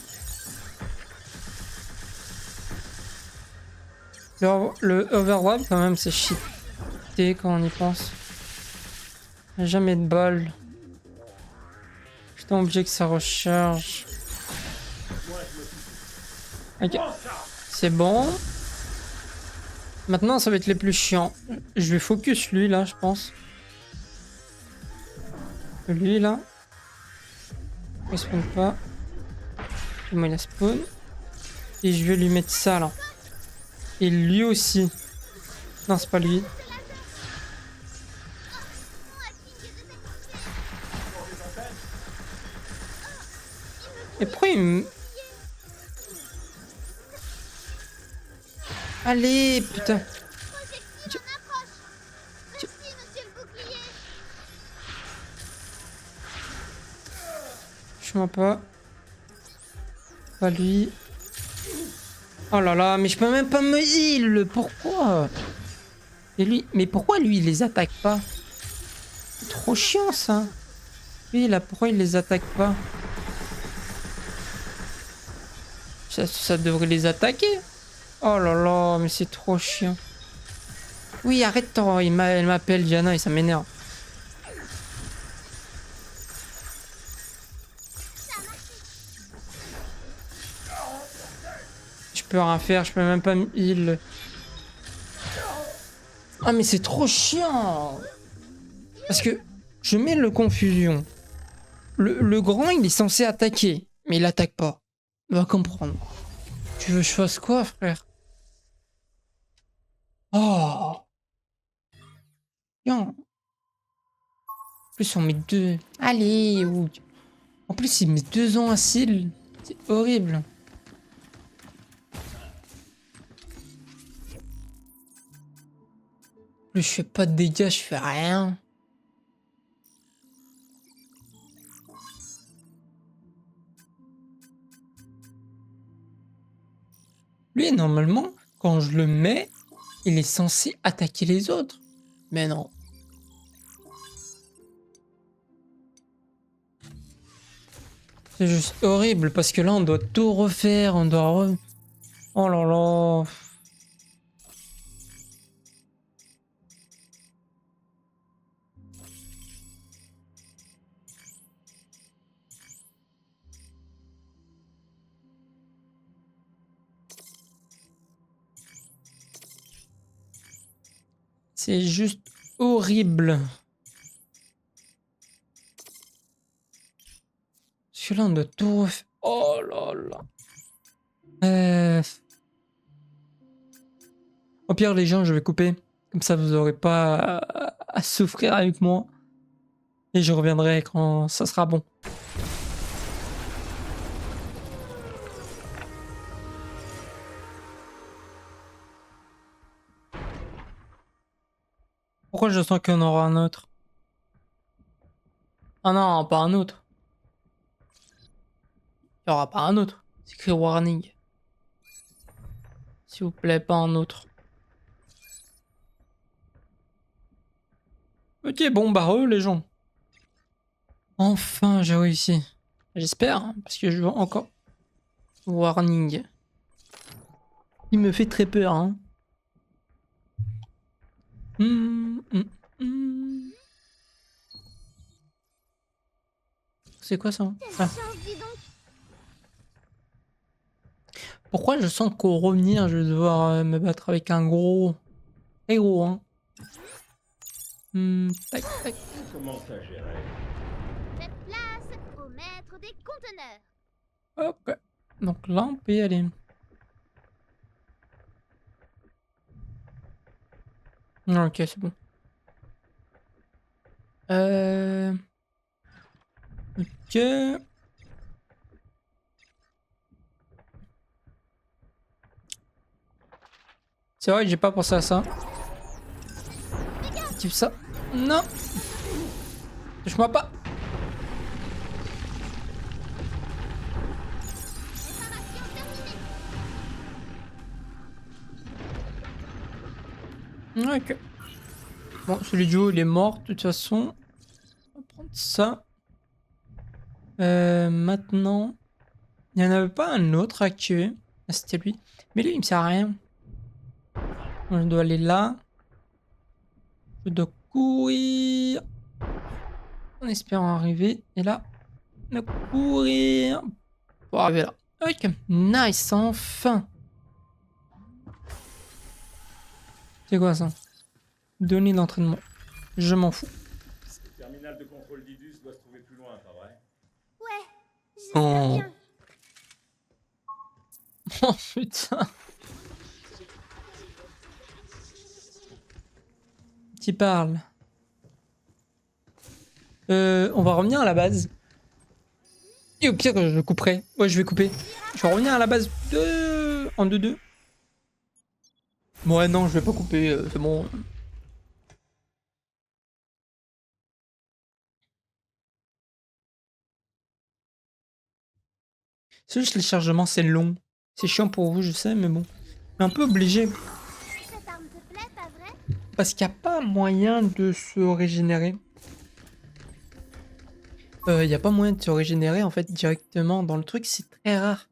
Le overdrive, quand même, c'est cheaté quand on y pense. Y a jamais de balles. J'étais obligé que ça recharge. Ok. C'est bon. Maintenant, ça va être les plus chiants. Je vais focus lui, là, je pense. Lui, là. Il spawn pas. Moi, il a spawn. Et je vais lui mettre ça, là. Et lui aussi. Non, c'est pas lui. Et pourquoi il me... Allez, putain. Projectile en approche. Merci, monsieur le bouclier. Je m'en pas. Pas lui. Oh là là, mais je peux même pas me heal. Pourquoi? Et lui, mais pourquoi lui il les attaque pas? C'est trop chiant ça. Lui là, pourquoi il les attaque pas? Ça devrait les attaquer. Oh là là, mais c'est trop chiant. Oui, arrête, oh, elle m'appelle Diana et ça m'énerve. Je peux rien faire, je peux même pas me heal. Ah mais c'est trop chiant. Parce que je mets le confusion. Le grand il est censé attaquer, mais il attaque pas. Va comprendre. Tu veux que je fasse quoi, frère? Oh. Tiens. En plus on met deux. Allez. En plus il met 2 ans à seal. C'est horrible. En plus je fais pas de dégâts, je fais rien. Lui, normalement, quand je le mets, il est censé attaquer les autres. Mais non. C'est juste horrible parce que là, on doit tout refaire. On doit... Oh là là. C'est juste horrible. Parce que là, on doit tout refaire. Oh là là. Au pire, les gens, je vais couper. Comme ça, vous aurez pas à souffrir avec moi. Et je reviendrai quand ça sera bon. Pourquoi je sens qu'il y en aura un autre? Ah non, pas un autre. Il n'y aura pas un autre. C'est écrit warning. S'il vous plaît, pas un autre. Ok, bon, bah, les gens. Enfin, j'ai réussi. J'espère, hein, parce que je veux encore... Warning. Il me fait très peur, hein. Hum. C'est quoi ça? Ah. Chance, dis donc. Pourquoi je sens qu'au revenir, je vais devoir me battre avec un gros... Très gros, hein. Tac, tac. Comment ça gérer? Faites place au maître des conteneurs. Ok. Donc là, on peut y aller. Ok, c'est bon. Ok. C'est vrai que j'ai pas pensé à ça. Active ça. Non. Touche-moi pas. Ok. Bon, celui du haut, il est mort, de toute façon. On va prendre ça. Maintenant... Il n'y en avait pas un autre à activer. Ah, c'était lui. Mais lui, il me sert à rien. Je dois aller là. Je dois courir. En espérant arriver. Et là, on va courir. Pour arriver là. Ok. Nice, enfin. C'est quoi ça? Données d'entraînement. Je m'en fous. Le terminal de contrôle d'Idus doit se trouver plus loin, pas vrai? Ouais, j'espère Oh. bien. Oh putain. Qui parle. On va revenir à la base. Et au pire, je couperai. Ouais, je vais couper. Je vais revenir à la base en 2-2. Ouais, non, je vais pas couper. C'est bon. C'est juste les chargements, c'est long. C'est chiant pour vous, je sais, mais bon. Je suis un peu obligé. Cette arme te plaît, pas vrai? Parce qu'il n'y a pas moyen de se régénérer. Il n'y a pas moyen de se régénérer en fait directement dans le truc. C'est très rare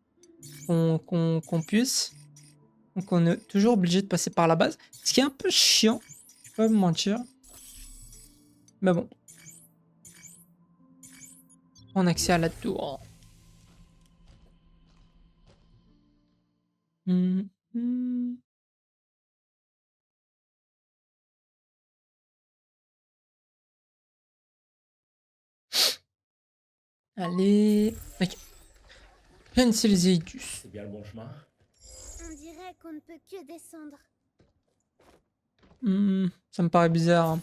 qu'on puisse. Donc on est toujours obligé de passer par la base. Ce qui est un peu chiant. Je vais pas me mentir. Mais bon. On a accès à la tour. Hum, hum. Allez. Ok. Penser les Aedus. C'est bien le bon chemin? On dirait qu'on ne peut que descendre. Ça me paraît bizarre.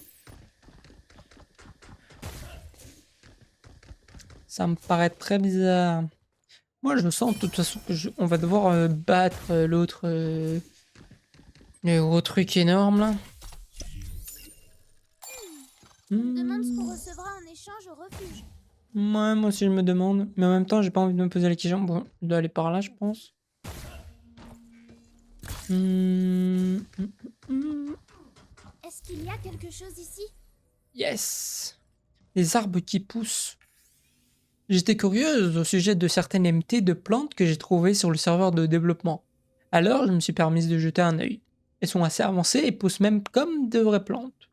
Ça me paraît très bizarre. Moi, je sens de toute façon que on va devoir battre l'autre. Le gros truc énorme là. On me demande ce qu'on recevra en échange au refuge. Ouais, moi aussi je me demande. Mais en même temps, j'ai pas envie de me poser la question. Bon, je dois aller par là, je pense. Est-ce qu'il y a quelque chose ici? Yes. Les arbres qui poussent. J'étais curieuse au sujet de certaines MT de plantes que j'ai trouvées sur le serveur de développement. Alors, je me suis permise de jeter un œil. Elles sont assez avancées et poussent même comme de vraies plantes.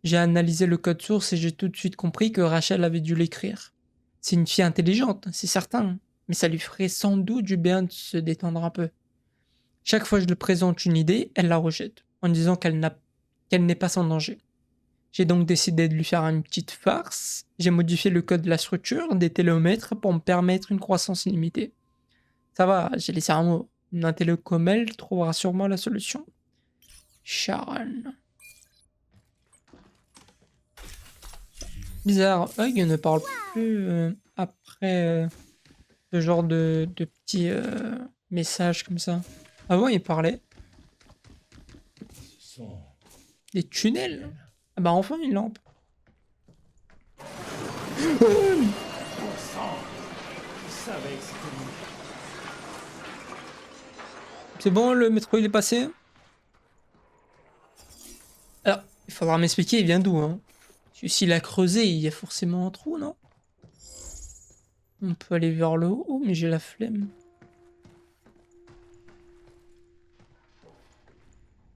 J'ai analysé le code source et j'ai tout de suite compris que Rachel avait dû l'écrire. C'est une fille intelligente, c'est certain, mais ça lui ferait sans doute du bien de se détendre un peu. Chaque fois que je lui présente une idée, elle la rejette, en disant qu'elle n'est pas sans danger. J'ai donc décidé de lui faire une petite farce. J'ai modifié le code de la structure des télomètres pour me permettre une croissance illimitée. Ça va, j'ai laissé un mot. Une intello comme elle trouvera sûrement la solution. Sharon. Bizarre, Hug ne parle plus après ce genre de petits messages comme ça. Avant, il parlait. Ce sont... Des tunnels. Ah bah enfin une lampe. C'est bon, le métro il est passé. Alors, il faudra m'expliquer, il vient d'où, hein. S'il a creusé, il y a forcément un trou, non? On peut aller vers le haut, mais j'ai la flemme.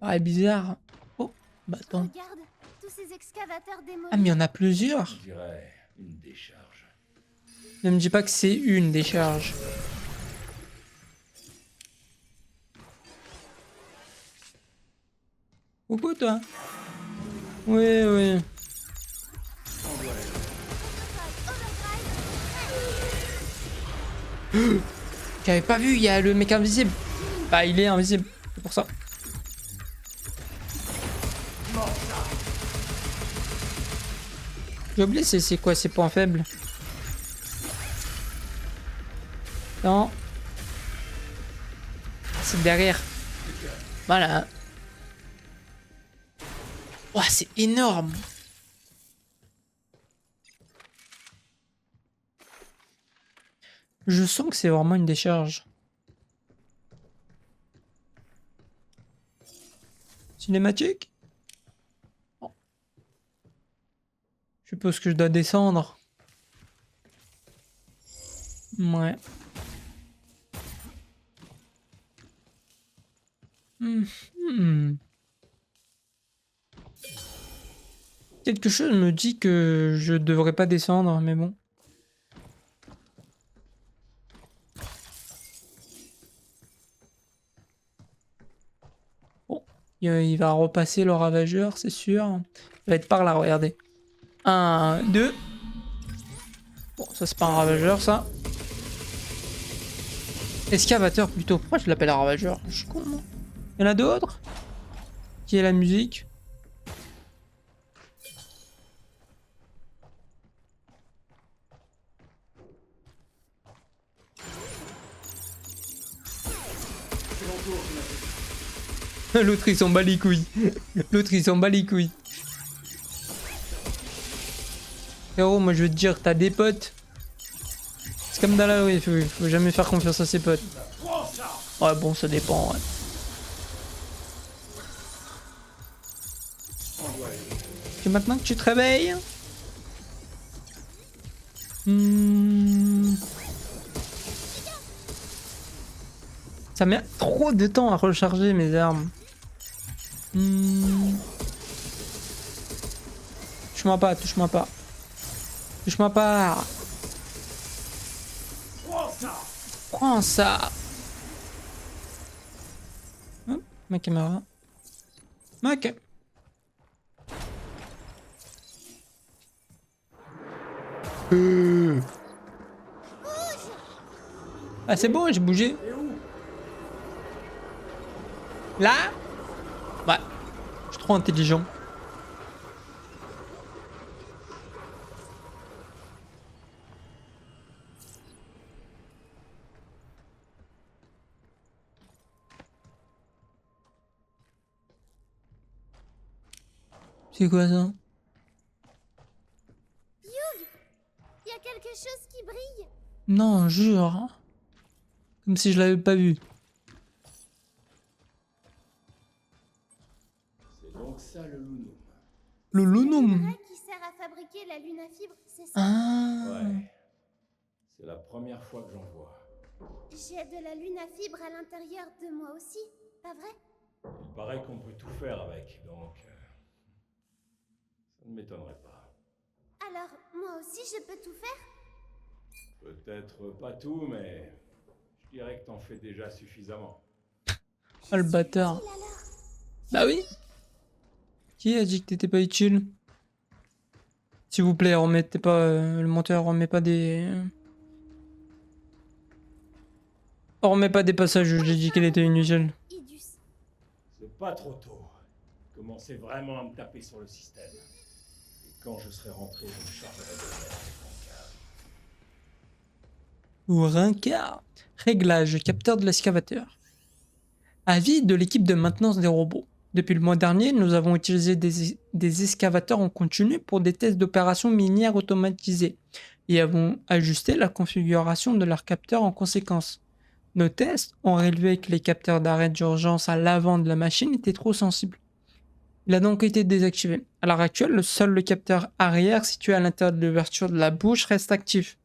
Ah, bizarre. Oh, bah attends. Regarde, tous ces excavateurs démolis. Ah, mais il y en a plusieurs. Je dirais une décharge. Ne me dis pas que c'est une décharge. Coucou, toi. Oui, oui. J'avais pas vu, il y a le mec invisible. Bah, il est invisible, c'est pour ça. J'ai oublié c'est quoi ses points faibles. Non. C'est derrière. Voilà. Ouah, c'est énorme. Je sens que c'est vraiment une décharge. Cinématique? Bon. Je suppose que je dois descendre. Ouais. Hmm. Quelque chose me dit que je devrais pas descendre, mais bon. Bon, il va repasser le ravageur, c'est sûr. Il va être par là, regardez. 1, 2. Bon, ça c'est pas un ravageur, ça. Excavateur plutôt. Pourquoi je l'appelle un ravageur? Je suis con, non? Il y en a d'autres? Qui est la musique? L'autre il s'en bat les couilles. L'autre il s'en bat les couilles. Frérot, moi je veux te dire, t'as des potes. C'est comme dans la rue, faut jamais faire confiance à ses potes. Ouais, bon, ça dépend, ouais. Et maintenant que tu te réveilles. Ça met trop de temps à recharger mes armes. Touche-moi pas, touche-moi pas. Touche-moi pas. Prends ça. Hop, ma caméra. Ok. Ah c'est bon, j'ai bougé. Là? Ouais. Je suis trop intelligent. C'est quoi ça? Hugh, il y a quelque chose qui brille. Non, jure. Comme si je l'avais pas vu. C'est donc ça le Lunum. Le Lunum. minerai qui sert à fabriquer la lunafibre, c'est ça? Ah. Ouais. C'est la première fois que j'en vois. J'ai de la lunafibre à l'intérieur de moi aussi, pas vrai? Il paraît qu'on peut tout faire avec, donc... ça ne m'étonnerait pas. Alors, moi aussi je peux tout faire? Peut-être pas tout, mais... je dirais que t'en fais déjà suffisamment. Ah le bâtard. Utile alors? Bah oui. Qui a dit que t'étais pas utile? S'il vous plaît, remettez pas... le monteur remet pas des... On remet pas des passages où j'ai dit qu'elle était inutile. Idus. C'est pas trop tôt. Commencez vraiment à me taper sur le système. Et quand je serai rentré, je me chargerai de le mettre avec mon cas. Ou Rincard. Réglage, capteur de l'excavateur. Avis de l'équipe de maintenance des robots. Depuis le mois dernier, nous avons utilisé des excavateurs en continu pour des tests d'opérations minières automatisées et avons ajusté la configuration de leurs capteurs en conséquence. Nos tests ont révélé que les capteurs d'arrêt d'urgence à l'avant de la machine étaient trop sensibles. Il a donc été désactivé. À l'heure actuelle, seul le capteur arrière situé à l'intérieur de l'ouverture de la bouche reste actif,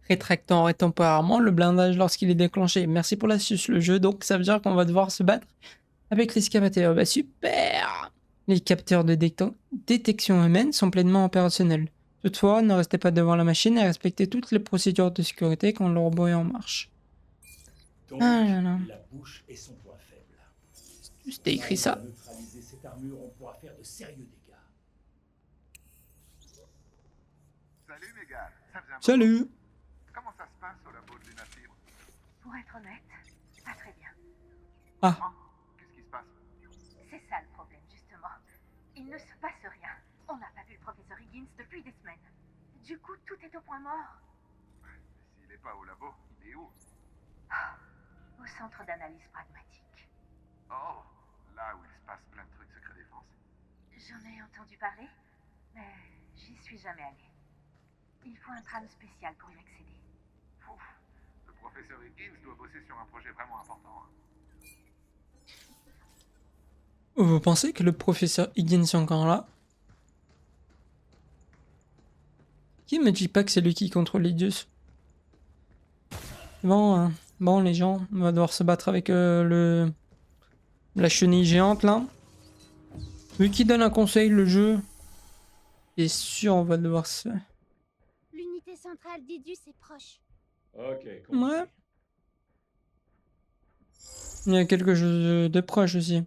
rétractant temporairement le blindage lorsqu'il est déclenché. Merci pour l'astuce, le jeu, donc ça veut dire qu'on va devoir se battre avec l'excavateur. Bah super! Les capteurs de détection humaine sont pleinement opérationnels. Toutefois, ne restez pas devant la machine et respectez toutes les procédures de sécurité quand le robot est en marche. Donc, Ah là là. la bouche est son point faible. C'était écrit ça. Si on arrive à neutraliser cette armure, on pourra faire de sérieux dégâts. Salut Mégane, ça faisait un moment. Salut! Comment ça se passe au labo de Lunafibre? Pour être honnête, pas très bien. Ah, Qu'est-ce qui se passe? C'est ça le problème, justement. Il ne se passe rien. On n'a pas vu le professeur Higgins depuis des semaines. Du coup, tout est au point mort. Mais s'il est pas au labo, il est où? Au centre d'analyse pragmatique. Oh, là où il se passe plein de trucs secret défense. J'en ai entendu parler, mais j'y suis jamais allée. Il faut un tram spécial pour y accéder. Ouf, le professeur Higgins doit bosser sur un projet vraiment important. Hein. Vous pensez que le professeur Higgins est encore là? Qui me dit pas que c'est lui qui contrôle les dieux? Bon, bon les gens, on va devoir se battre avec la chenille géante là. Vu qu'il donne un conseil, le jeu. Et sûr, on va devoir se... L'unité centrale d'Idus est proche. Ok, Ouais. Il y a quelque chose de proche aussi.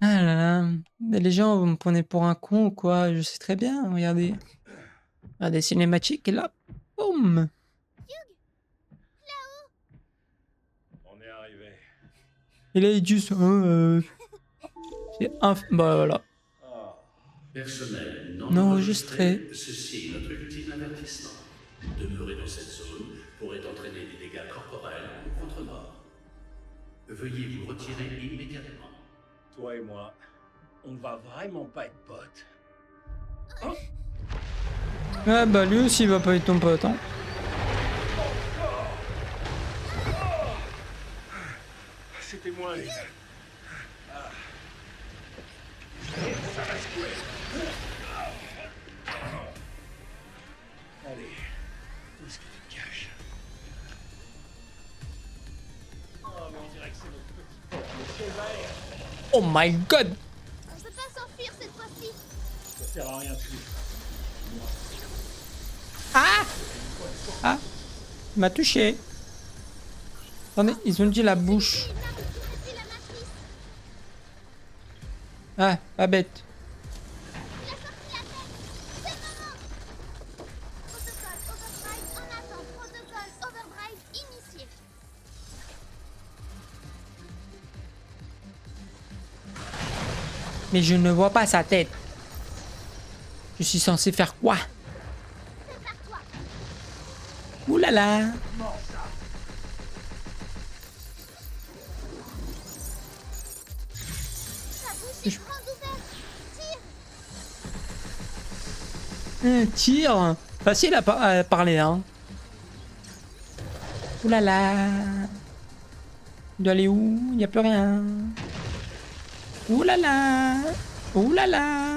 Ah là là. Mais les gens, vous me prenez pour un con ou quoi? Je sais très bien, regardez. Regardez, cinématique, et là, boum. On est arrivé. Et là, il dit ça. C'est bah voilà. Ah, Personnel non Non enregistré, enregistré. ceci est notre ultime avertissement. Demeurer dans cette zone pourrait entraîner des dégâts corporels ou votre mort. Veuillez vous retirer immédiatement. toi et moi, on va vraiment pas être potes. Ah bah lui aussi il va pas être ton pote hein. C'était moins une. Allez, où est-ce que tu te caches? Oh, mais on dirait que c'est notre petit pote, le Sévère. Oh my god. On peut pas s'enfuir cette fois-ci. Ça sert à rien de fuir. Ah, il m'a touché. Attendez, ils ont dit la bouche. Une arme qui réduit la matrice. Ah, pas bête. Il a sorti la tête. C'est le moment. Protocole Overdrive en attente. Protocole Overdrive initié. Mais je ne vois pas sa tête. Je suis censé faire quoi? Prépare-toi. Ouh là là. Ta bouche est grande ouverte. Tire. Tire. Facile à parler hein. Ouh là là. Il doit aller où? Il n'y a plus rien. Ouh là là. Ouh là là.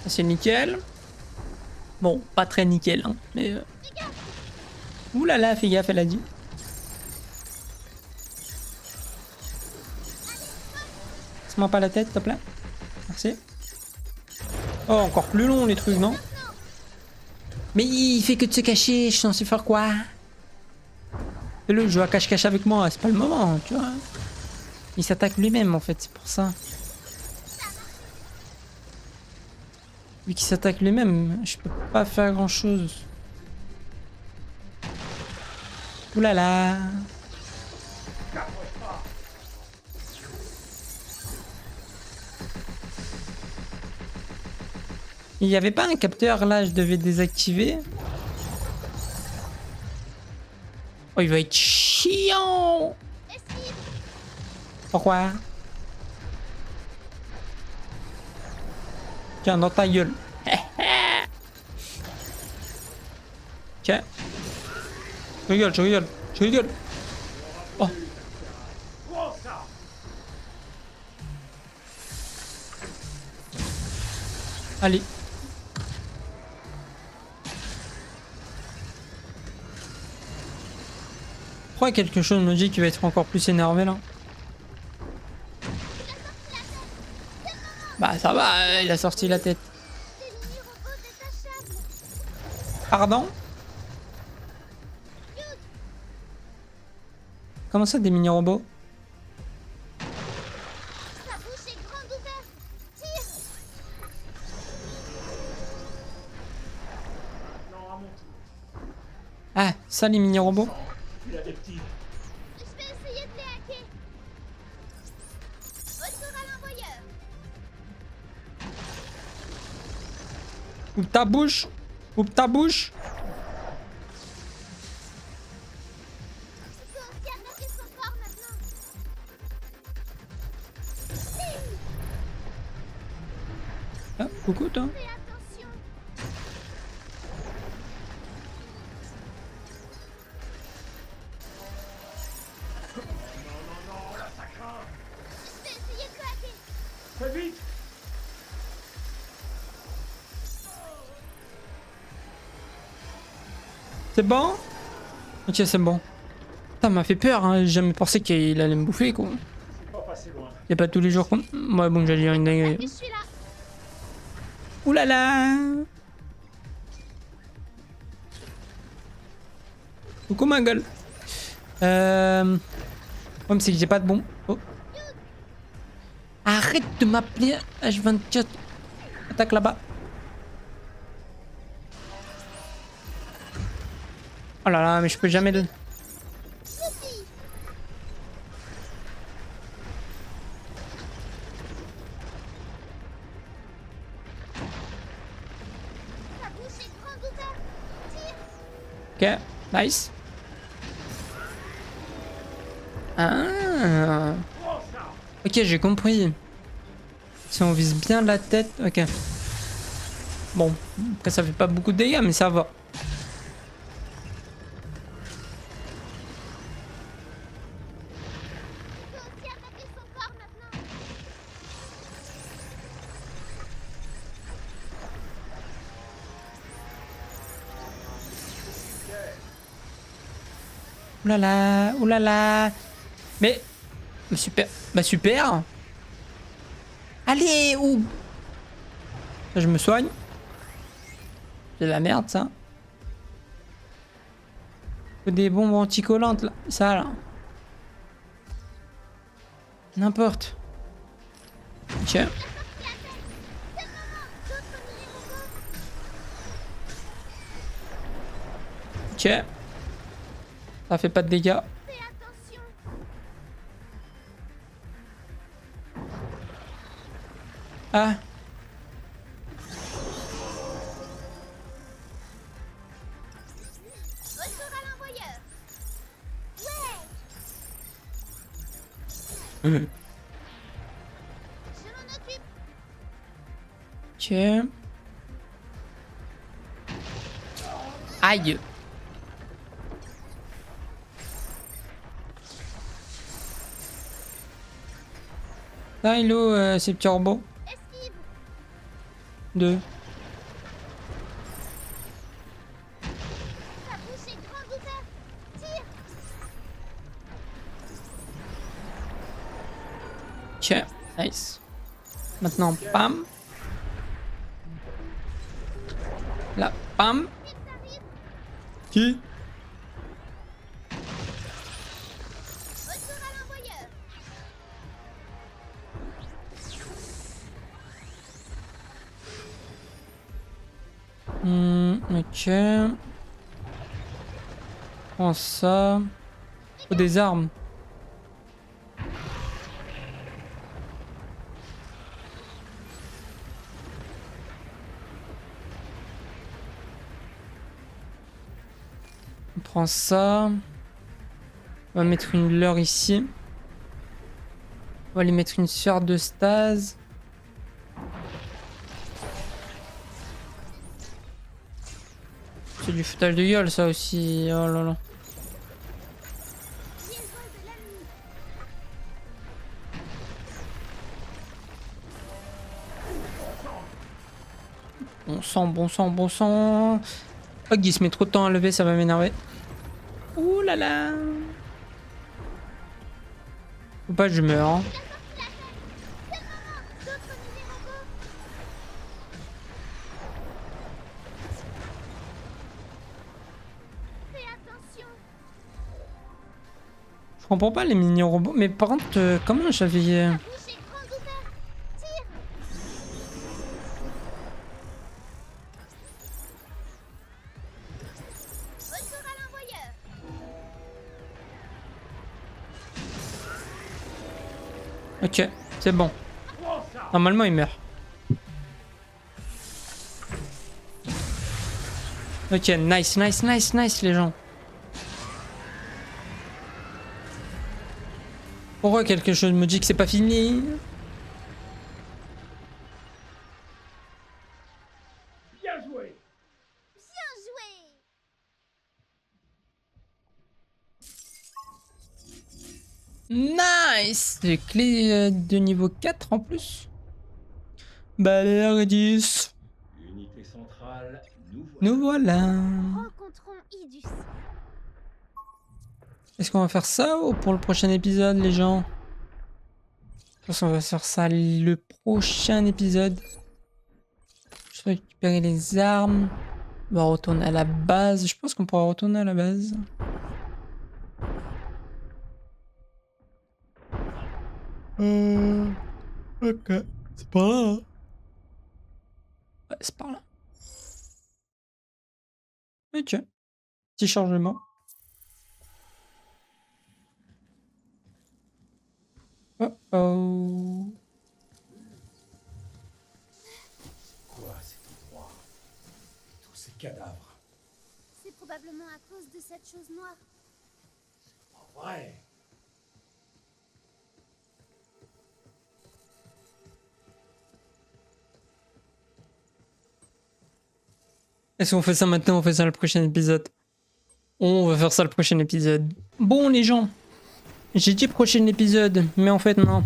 C'est nickel. Bon, pas très nickel, hein, mais... Ouh là là, fais gaffe, elle a dit. Passe-moi pas la tête, s'il te plaît. Merci. Oh, encore plus long, les trucs, non? Mais il fait que de se cacher, je suis censé faire quoi? Le jeu à cache-cache avec moi, c'est pas le moment, tu vois. Il s'attaque lui-même, en fait, c'est pour ça. Vu qu'il s'attaque lui-même, je peux pas faire grand chose. Ouh là là. Il y avait pas un capteur là, je devais désactiver. Oh, il va être chiant. Esquive. Pourquoi? Tiens, dans ta gueule. Tiens. Je rigole, je rigole, je rigole. Oh. Allez. Pourquoi quelque chose me dit qu'il va être encore plus énervé là? Bah ça va, il a sorti la tête. Des mini-robots détachables. Pardon? Comment ça des mini-robots? Ta bouche est grande ouverte. Tire. Ah, ça les mini-robots? Il a des petits. Je vais essayer de les hacker. Retour à l'envoyeur. Ouvre ta bouche! Ouvre ta bouche! Ah, coucou toi. Fais attention. Je vais essayer de le hacker. Fais vite! C'est bon? Ok, c'est bon. Ça m'a fait peur, hein. J'ai jamais pensé qu'il allait me bouffer, quoi. Pas passé loin. Y'a pas tous les jours qu'on... Ouais, bon, j'allais dire une dinguerie. Je suis là. Ouh là là! Coucou ma gueule. Ouais, mais c'est que j'ai pas de bon. Oh. Arrête de m'appeler H24. Attaque là-bas. Oh là là, mais je peux jamais le... Ta bouche est grande ouverte. Tire. Ok, nice. Ah. Ok, j'ai compris. Si on vise bien la tête, ok. Bon, après ça fait pas beaucoup de dégâts, mais ça va. Tu peux aussi attaquer son corps maintenant. Oulala, oulala. Mais super, bah super. Allez, où? Je me soigne. C'est de la merde ça. Faut des bombes anticollantes là, ça là. N'importe. Ok. Ok. Ça fait pas de dégâts. Fais attention. Ah. Retour à l'envoyeur. Ouais. Mhm. Je m'en occupe. Ok. Aïe. Ah, hello, ces petits robots. Esquive. 2. Ta bouche est grande ouverte. Tire. Ok, nice. Maintenant, pam. Là, pam. Vite, t'arrives. Qui? Retour à l'envoyeur. Ok. Prends ça. Faut des armes. On prend ça. On va mettre une leurre ici. On va aller mettre une sphère de stase. C'est du foutage de gueule ça aussi. Oh là là. J'ai le vol de l'ennemi. Bon sang, bon sang, bon sang. Oh, Guy se met trop de temps à lever, ça va m'énerver. Ouh là là. Faut pas que je meure. Hein. D'autres minéraux. Fais attention. Je comprends pas les mini-robots. Mais par contre, comment j'avais... Ta bouche est grande ouverte. Tire. Retour à l'envoyeur. Ok, c'est bon. Normalement, il meurt. Ok, nice, nice, nice, nice, les gens. Pourquoi quelque chose me dit que c'est pas fini? Nice! Des clés de niveau 4 en plus. Balère 10. Unité centrale, nous voilà. Nous voilà. Rencontrons Idus. Est-ce qu'on va faire ça ou pour le prochain épisode, les gens? Je pense qu'on va faire ça le prochain épisode. Je vais récupérer les armes. On va retourner à la base. Je pense qu'on pourra retourner à la base. Ok. C'est par là, hein? Ouais, c'est par là. Ok. Petit chargement. Oh oh. Quoi, cet endroit? Tous ces cadavres. C'est probablement à cause de cette chose noire. En vrai. Est-ce qu'on fait ça maintenant ou on fait ça le prochain épisode? On va faire ça le prochain épisode. Bon les gens, j'ai dit prochain épisode, mais en fait non.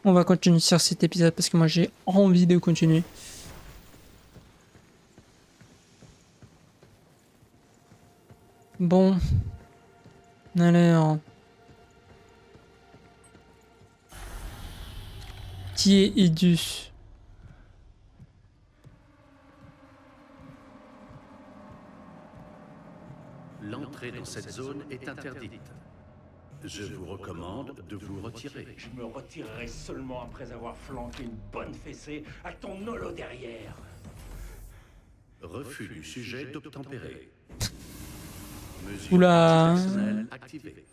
On va continuer sur cet épisode parce que moi j'ai envie de continuer. Bon. Alors. Qui est Idus? L'entrée dans cette zone est interdite. Je vous recommande de vous retirer. Je me retirerai seulement après avoir flanqué une bonne fessée à ton nolo derrière. Refus du sujet d'obtempérer. Mesure Oula. antipersonnelle activée.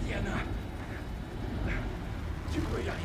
Diana, tu peux y arriver.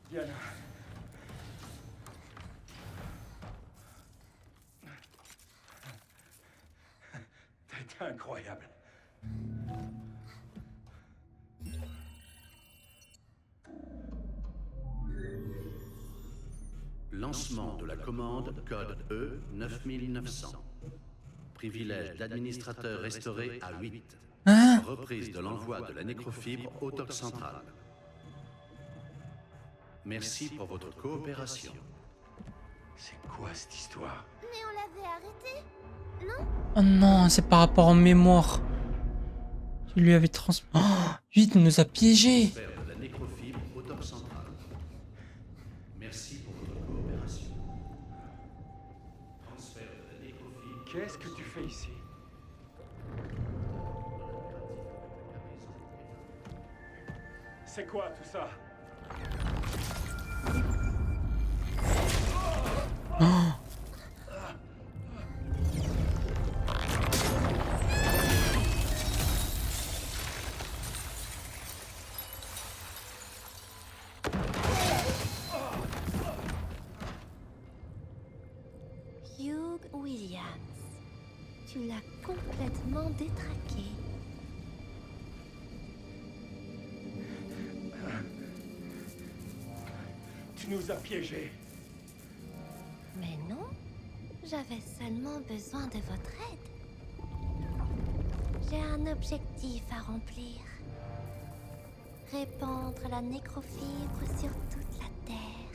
Diana. T'as été incroyable. Lancement de la commande code E9900. Privilège d'administrateur restauré à 8. Hein? Reprise de l'envoi de la nécrofibre au dock central. Merci pour votre coopération. C'est quoi cette histoire? Mais on l'avait arrêté, non? Oh non, c'est par rapport en mémoire. Je lui avais transmis. Oh, 8 nous a piégés. Transfert de la nécrofibre au dock central. Merci pour votre coopération. Transfert de la nécrofibre. Qu'est-ce que tu fais ici? C'est quoi tout ça? Hugh Williams, tu l'as complètement détraqué. Tu nous as piégés. Mais non, j'avais seulement besoin de votre aide. J'ai un objectif à remplir. Répandre la nécrofibre sur toute la Terre.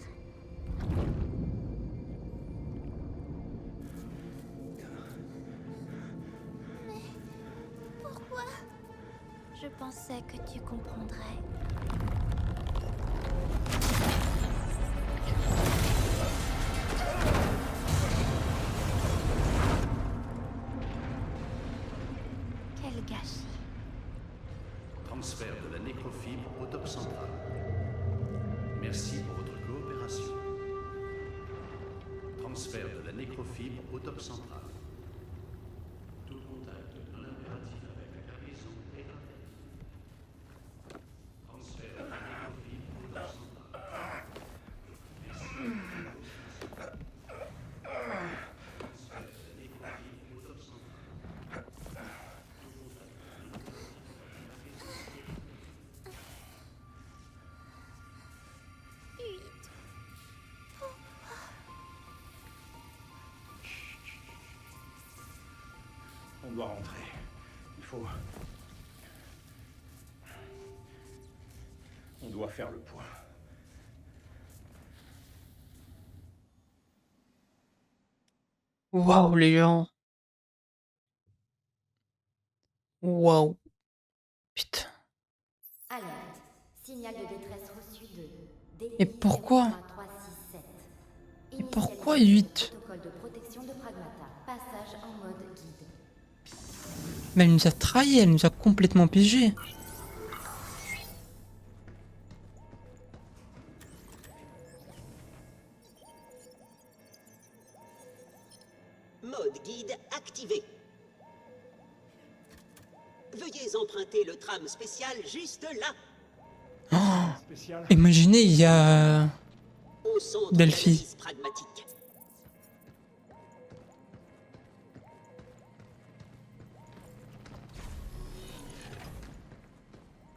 Je pensais que tu comprendrais. Quel gâchis. Transfert de la nécrofibre au top central. Merci pour votre coopération. Transfert de la nécrofibre au top central. Tout contact non impératif avec la cargaison est interdit. Transfert de la nécrofibre au top central. Merci. Transfert de la nécrofibre au top central. On doit rentrer. Il faut... On doit faire le point. Waouh, les gens. Waouh. Putain. Alerte. Signal de détresse reçu de Et DI pourquoi 03367. Et pourquoi Initialisation 8? Protocole de protection de Pragmata. Passage en mode guide. Mais elle nous a trahi, elle nous a complètement piégé. Mode guide activé. Veuillez emprunter le tram spécial juste là, Oh, Spécial. imaginez, il y a au centre Delphi. d'analyse pragmatique.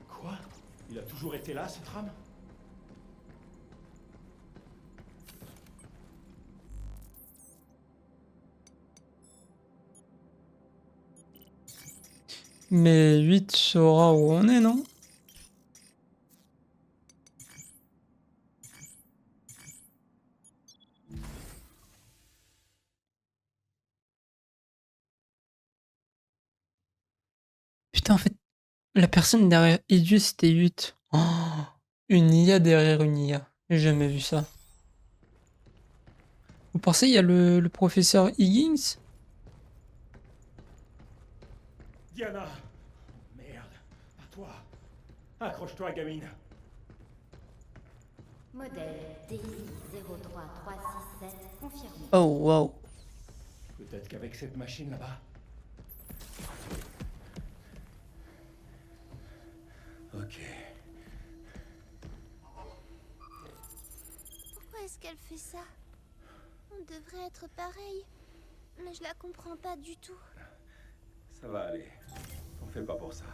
Quoi? Il a toujours été là, ce tram? Mais 8 saura où on est, non? Putain, en fait, la personne derrière Idus, c'était 8. Oh, une IA derrière une IA. J'ai jamais vu ça. Vous pensez il y a le professeur Higgins? Diana! Merde, pas toi. Accroche-toi, gamine. Modèle DI 03367 confirmé. Oh, wow. Peut-être qu'avec cette machine là-bas... Ok. Pourquoi est-ce qu'elle fait ça? On devrait être pareil. Mais je la comprends pas du tout. Ça va aller. T'en fais pas pour ça.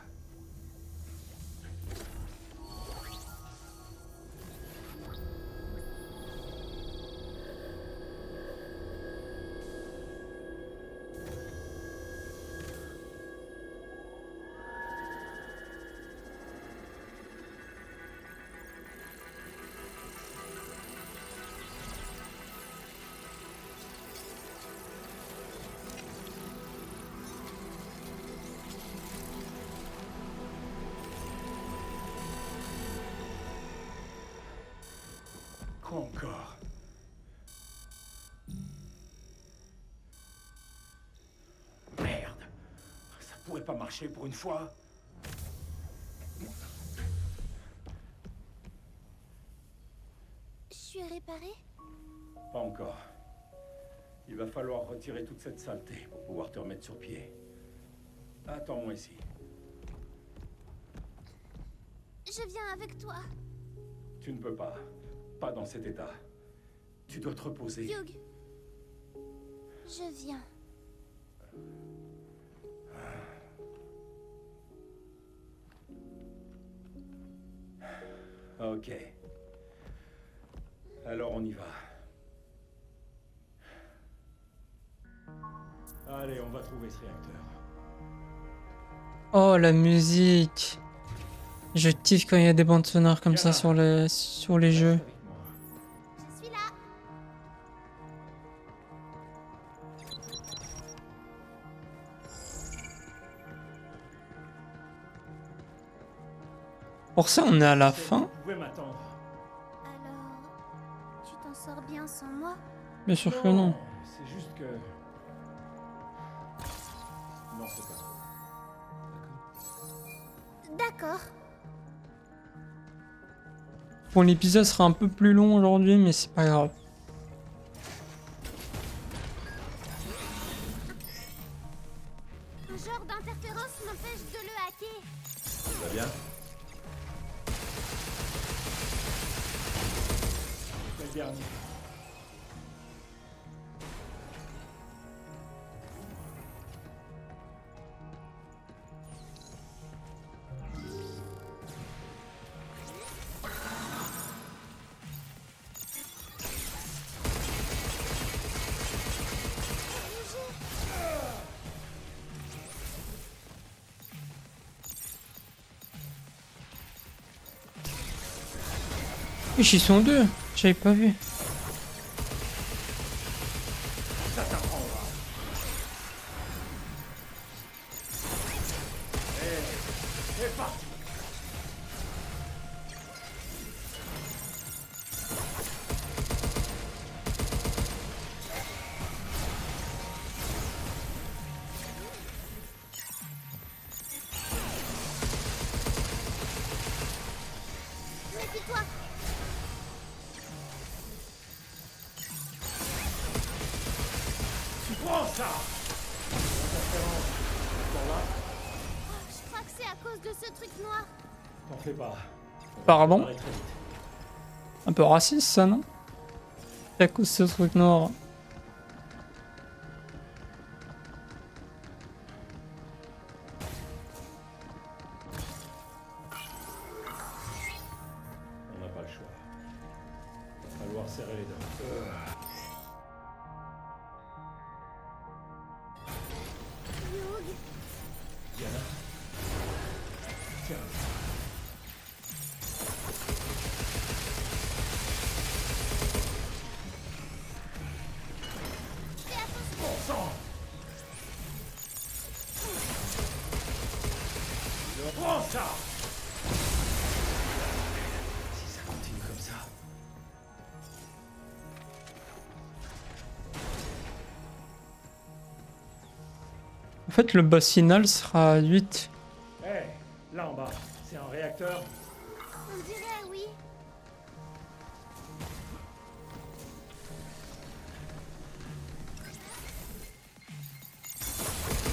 Quoi encore? Merde! Ça pourrait pas marcher pour une fois? Je suis réparée? Pas encore. Il va falloir retirer toute cette saleté pour pouvoir te remettre sur pied. Attends-moi ici. Je viens avec toi. Tu ne peux pas. Pas dans cet état. Tu dois te reposer. Hugh. Je viens. Ok. Alors on y va. Allez, on va trouver ce réacteur. Oh, la musique. Je kiffe quand il y a des bandes sonores comme ça sur les jeux. Reste avec moi. Je suis là. Pour ça, on est à la Vous fin. pouvez m'attendre. Alors, tu t'en sors bien sans moi? Bien sûr que non. C'est juste que... Non, c'est pas trop. D'accord. Bon, l'épisode sera un peu plus long aujourd'hui, mais c'est pas grave. Un genre d'interférence m'empêche de le hacker. Tout va bien? C'est le dernier. Wesh, ils sont deux. J'avais pas vu. Ça t'apprendra. C'est parti. Méfie-toi. Tu prends ça. Je crois que c'est à cause de ce truc noir. T'en fais pas. Pardon? Ça va très vite. Un peu raciste, ça, non? C'est à cause de ce truc noir. On n'a pas le choix. Va falloir serrer les dents. Hugh, Diana? Tiens. fais attention. Bon sang. Je prends ça. Si ça continue comme ça... En fait, le boss final sera 8. Hé, là en bas, c'est un réacteur. On dirait oui.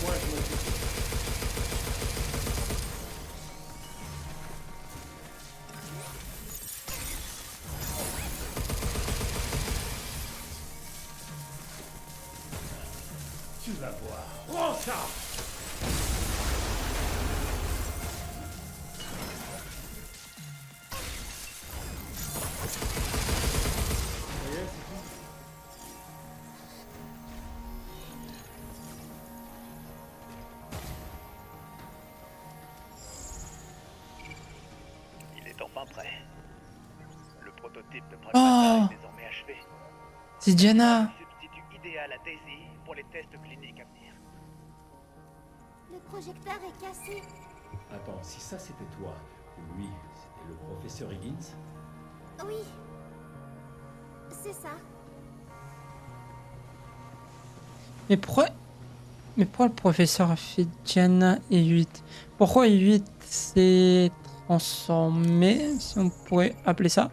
Moi, je m'occupe. Tu vas voir. Prends ça. Ça y est, c'est tout. Il est enfin prêt. Le prototype de Oh. Pragmata est désormais achevé. C'est Diana. Substitut idéal à Daisy pour les tests cliniques à venir. Le projecteur est cassé. Attends, si ça c'était toi, ou lui, c'était le professeur Higgins? Oui. C'est ça. Mais pourquoi... Mais pourquoi le professeur a fait Diana et 8? Pourquoi 8 s'est transformé, si on pourrait appeler ça?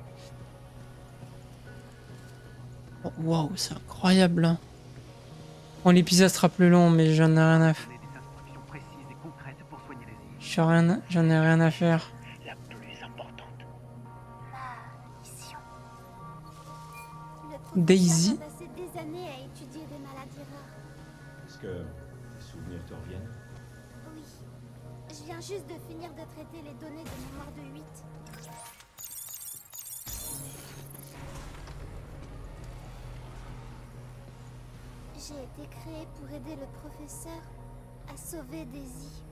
Oh, waouh, c'est incroyable. Hein. Bon, l'épisode sera plus long, mais j'en ai rien à faire. Donner des instructions précises et concrètes pour soigner les îles. J'en ai rien à faire. La plus importante. Ma mission. Le professeur Daisy. a passé des années à étudier des maladies rares. Est-ce que tes souvenirs te reviennent? Oui. Je viens juste de finir de traiter les données de mémoire de 8. J'ai été créée pour aider le professeur à sauver Daisy.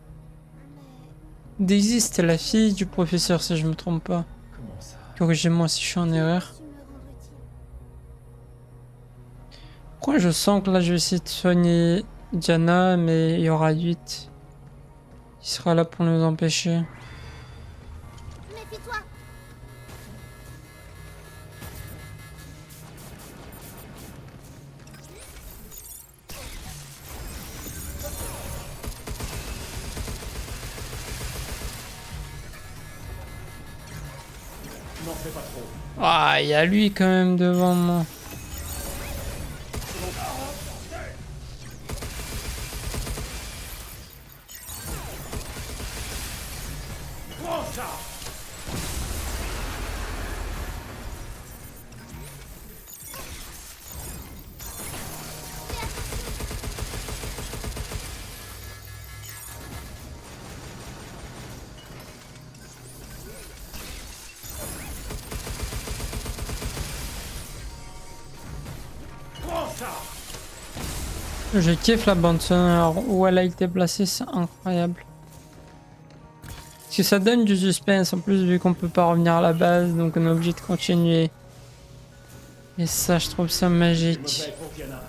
Mais Daisy, c'était la fille du professeur, si je me trompe pas. Comment ça? Corrigez-moi si je suis en erreur. tu me rendre utile. Pourquoi je sens que là, je vais essayer de soigner Diana, mais il y aura 8 qui sera là pour nous empêcher. Méfie-toi. Enfuis-toi. N'en fais pas trop. Ah, il y a lui quand même devant moi. Prends ça. Prends ça. Je kiffe la bande sonore où elle a été placée, c'est incroyable. Parce que ça donne du suspense en plus vu qu'on peut pas revenir à la base, donc on est obligé de continuer. Et ça, je trouve ça Je me magique. vais pour Diana.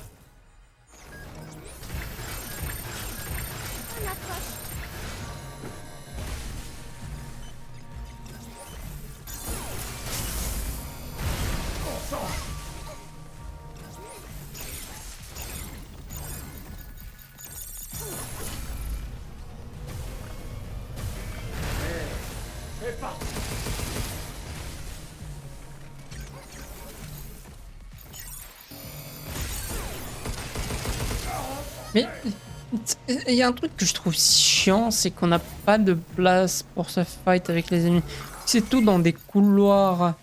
On approche. Fais partie. Mais il y a un truc que je trouve chiant, c'est qu'on n'a pas de place pour se fight avec les ennemis. C'est tout dans des couloirs.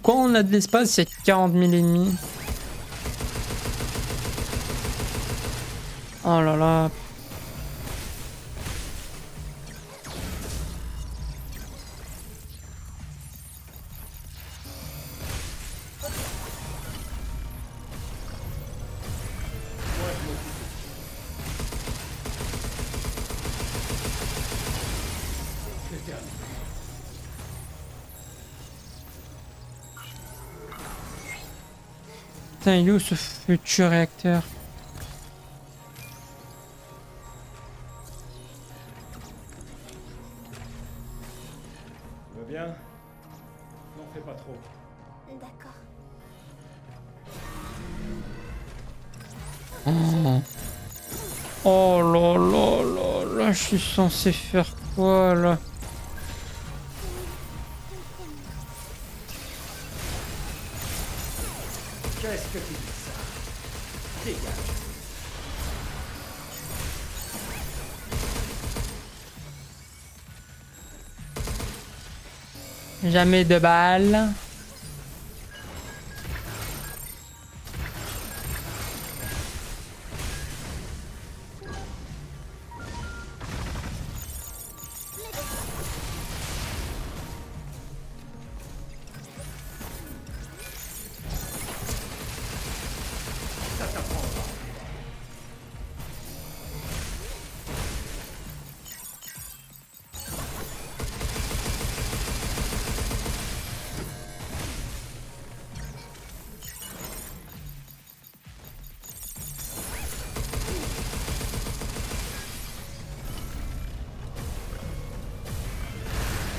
Quand on a de l'espace, il y a 40 000 ennemis. Oh là là. C'est terminé. Putain, il est où ce futur réacteur? Tu vas bien? N'en fais pas trop. D'accord. Oh là là là là, je suis censé faire quoi là? Qu'est-ce que tu dis ça? Dégage. Jamais de balles. Ça t'apprendra.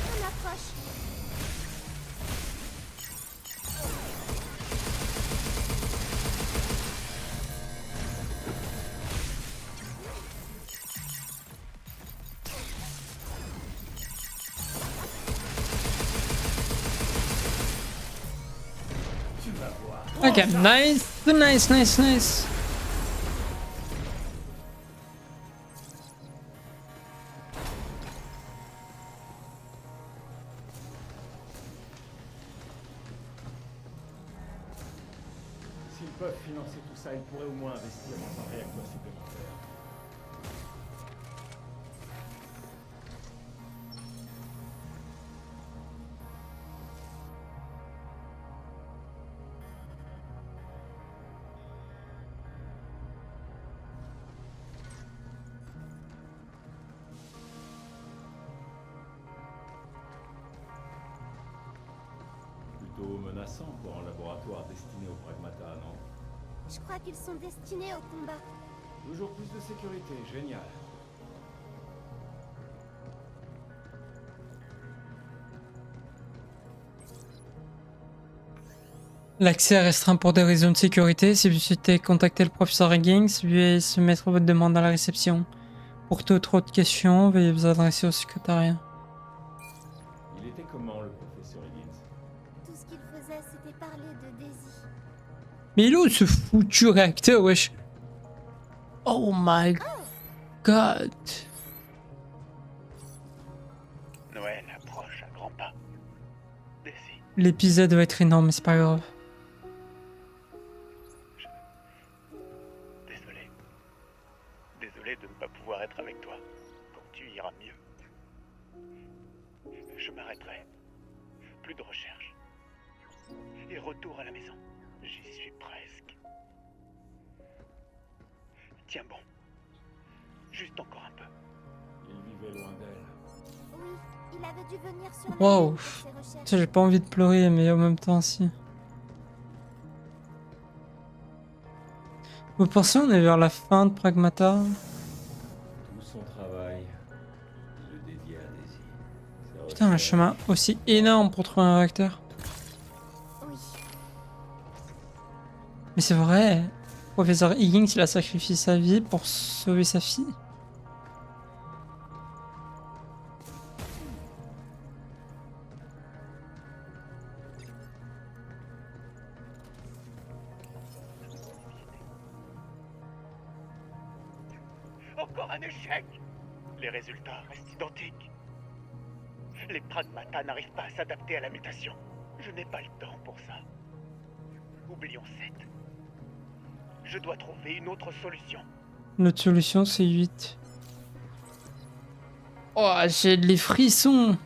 On approche. Tu vas voir. Ok, nice, nice, nice, nice. S'ils peuvent financer tout ça, ils pourraient au moins investir dans un réacteur supplémentaire. Plutôt menaçant pour un laboratoire destiné au pragmata, non? Je crois qu'ils sont destinés au combat. Toujours plus de sécurité, génial. L'accès est restreint pour des raisons de sécurité. Si vous souhaitez contacter le professeur Higgins, veuillez soumettre votre demande à la réception. Pour toute autre question, veuillez vous adresser au secrétariat. Il était comment, le professeur Higgins? Tout ce qu'il faisait, c'était parler de Daisy. Mais il est où ce foutu réacteur, wesh? Oh my god. Noël approche à grands pas. Daisy, L'épisode va être énorme, mais c'est pas grave. désolé. Désolé de ne pas pouvoir être avec toi quand tu iras mieux. Je m'arrêterai. Plus de recherche. Et retour à la maison. J'y suis presque. Tiens bon. Juste encore un peu. Il vivait loin d'elle. Oui, il avait dû venir sur la Wow. Lune pour ses recherches. Ça, j'ai pas envie de pleurer, mais en même temps, si. Vous pensez on est vers la fin de Pragmata? Tout son travail, il le dédiait à Daisy. Ses Putain, un recherches, chemin aussi énorme pour trouver un réacteur. Oui, Mais c'est vrai, professeur Higgins, il a sacrifié sa vie pour sauver sa fille. Encore un échec. Les résultats restent identiques. Les pragmatas n'arrivent pas à s'adapter à la mutation. Je n'ai pas le temps pour ça. Oublions 7. Je dois trouver une autre solution. Notre solution, c'est 8. Oh, j'ai les frissons!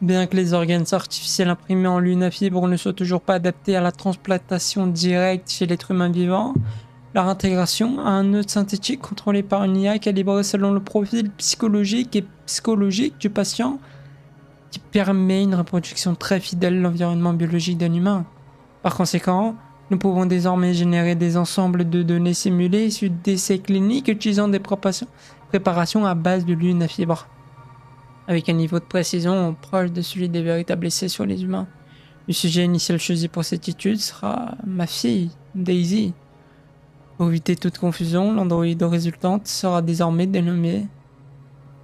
Bien que les organes artificiels imprimés en lunafibre ne soient toujours pas adaptés à la transplantation directe chez l'être humain vivant, leur intégration à un nœud synthétique contrôlé par une IA calibrée selon le profil psychologique et psychologique du patient qui permet une reproduction très fidèle de l'environnement biologique d'un humain. Par conséquent, nous pouvons désormais générer des ensembles de données simulées issues d'essais cliniques utilisant des préparations à base de lunafibre, avec un niveau de précision proche de celui des véritables essais sur les humains. Le sujet initial choisi pour cette étude sera ma fille, Daisy. Pour éviter toute confusion, l'androïde résultante sera désormais dénommé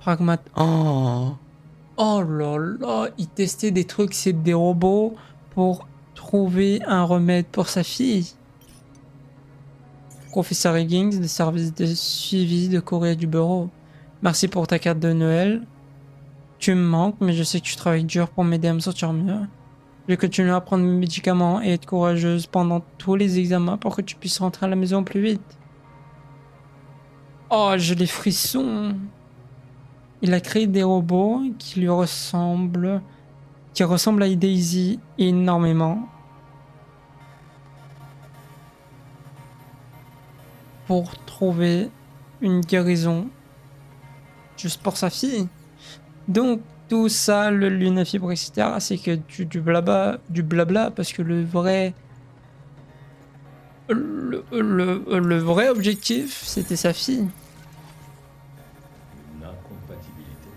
Pragmat. Oh là là, il testait des trucs, c'est des robots pour trouver un remède pour sa fille. Professeur Higgins, des services de suivi de courrier du bureau. Merci pour ta carte de Noël. Tu me manques, mais je sais que tu travailles dur pour m'aider à me sentir mieux. Je vais continuer à prendre mes médicaments et être courageuse pendant tous les examens pour que tu puisses rentrer à la maison plus vite. Oh, j'ai les frissons. Il a créé des robots qui ressemblent à Daisy énormément. Pour trouver une guérison juste pour sa fille. Donc tout ça, le lunafibre, etc., c'est que du blabla, parce que le vrai objectif, c'était sa fille. Une incompatibilité.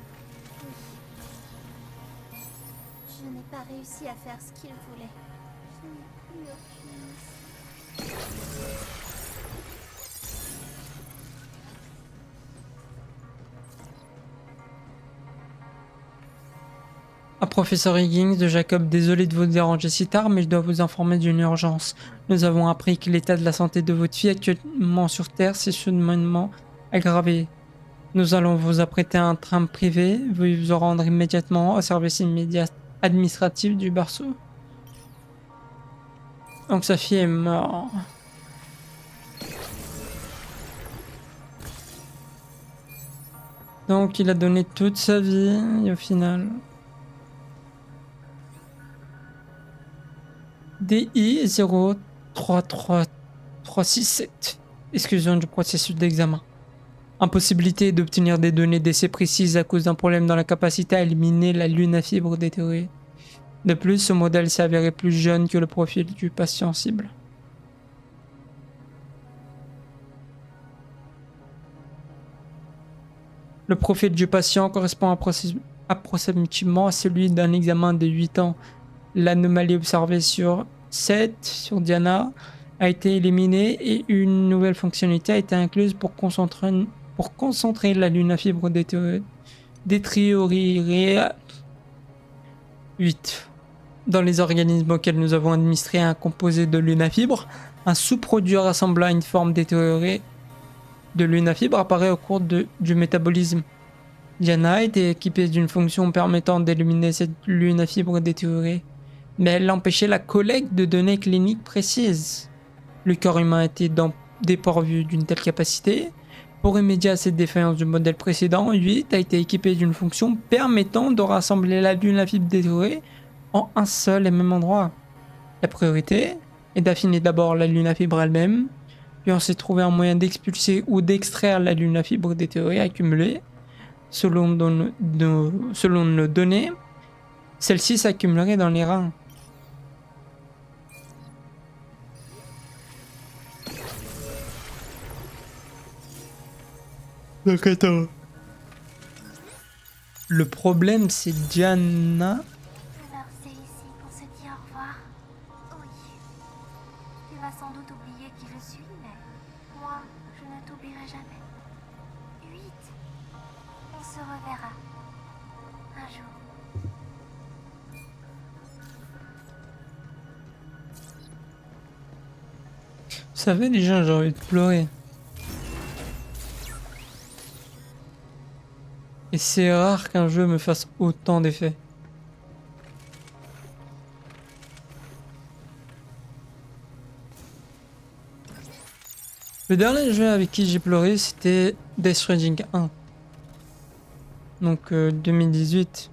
je n'ai pas réussi à faire ce qu'il voulait. Je n'ai plus aucune... Ah, professeur Higgins, de Jacob, désolé de vous déranger si tard, mais je dois vous informer d'une urgence. Nous avons appris que l'état de la santé de votre fille actuellement sur Terre s'est soudainement aggravé. Nous allons vous apprêter un tram privé. Veuillez vous rendre immédiatement au service immédiat administratif du berceau. Donc sa fille est morte. Donc il a donné toute sa vie et au final... DI 033367. Exclusion du processus d'examen. Impossibilité d'obtenir des données d'essai précises à cause d'un problème dans la capacité à éliminer la lunafibre détériorée. De plus, ce modèle s'est avéré plus jeune que le profil du patient cible. Le profil du patient correspond approximativement à celui d'un examen de 8 ans. L'anomalie observée sur 7, sur Diana, a été éliminée et une nouvelle fonctionnalité a été incluse pour concentrer la lunafibre détériorée 8. Dans les organismes auxquels nous avons administré un composé de lunafibre, un sous-produit rassemblant une forme détériorée de lunafibre apparaît au cours du métabolisme. Diana était équipée d'une fonction permettant d'éliminer cette lunafibre détériorée, mais elle empêchait la collecte de données cliniques précises. Le corps humain était dépourvu d'une telle capacité. Pour remédier à cette défaillance du modèle précédent, 8 a été équipé d'une fonction permettant de rassembler la lunafibre détériorée en un seul et même endroit. La priorité est d'affiner d'abord la lunafibre elle-même, puis ensuite trouver un moyen d'expulser ou d'extraire la lunafibre détériorée accumulée. Selon nos données, celle-ci s'accumulerait dans les reins. Donc attends. Le problème c'est Diana. Alors c'est ici qu'on se dit au revoir. Oui. Tu vas sans doute oublier qui je suis, mais moi, je ne t'oublierai jamais. 8. On se reverra. Un jour. Vous savez déjà, j'ai envie de pleurer. Et c'est rare qu'un jeu me fasse autant d'effets. Le dernier jeu avec qui j'ai pleuré, c'était Death Stranding 1. Donc 2018.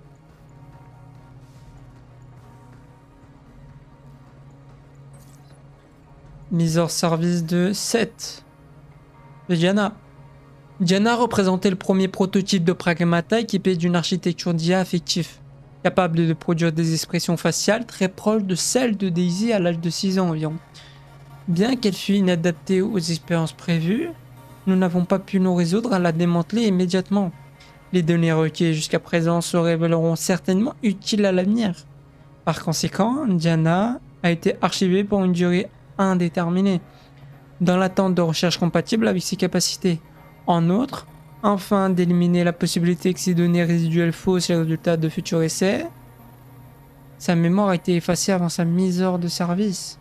Mise hors service de 7. De Diana. Diana représentait le premier prototype de Pragmata équipé d'une architecture d'IA affective, capable de produire des expressions faciales très proches de celles de Daisy à l'âge de 6 ans environ. Bien qu'elle fût inadaptée aux expériences prévues, nous n'avons pas pu nous résoudre à la démanteler immédiatement. Les données recueillies jusqu'à présent se révéleront certainement utiles à l'avenir. Par conséquent, Diana a été archivée pour une durée indéterminée, dans l'attente de recherches compatibles avec ses capacités. En outre, afin d'éliminer la possibilité que ces données résiduelles fausses les résultats de futurs essais, sa mémoire a été effacée avant sa mise hors de service.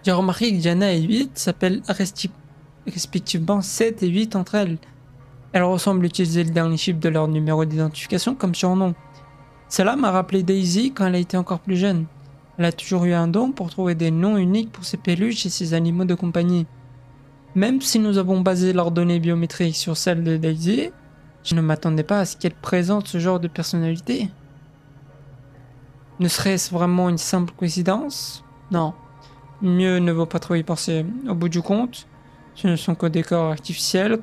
J'ai remarqué que Diana et 8 s'appellent respectivement 7 et 8 entre elles. Elles ressemblent utiliser le dernier chiffre de leur numéro d'identification comme surnom. Cela m'a rappelé Daisy quand elle a été encore plus jeune. Elle a toujours eu un don pour trouver des noms uniques pour ses peluches et ses animaux de compagnie. Même si nous avons basé leurs données biométriques sur celles de Daisy, je ne m'attendais pas à ce qu'elle présente ce genre de personnalité. Ne serait-ce vraiment une simple coïncidence? Non. Mieux ne vaut pas trop y penser. Au bout du compte, ce ne sont que des corps artificiels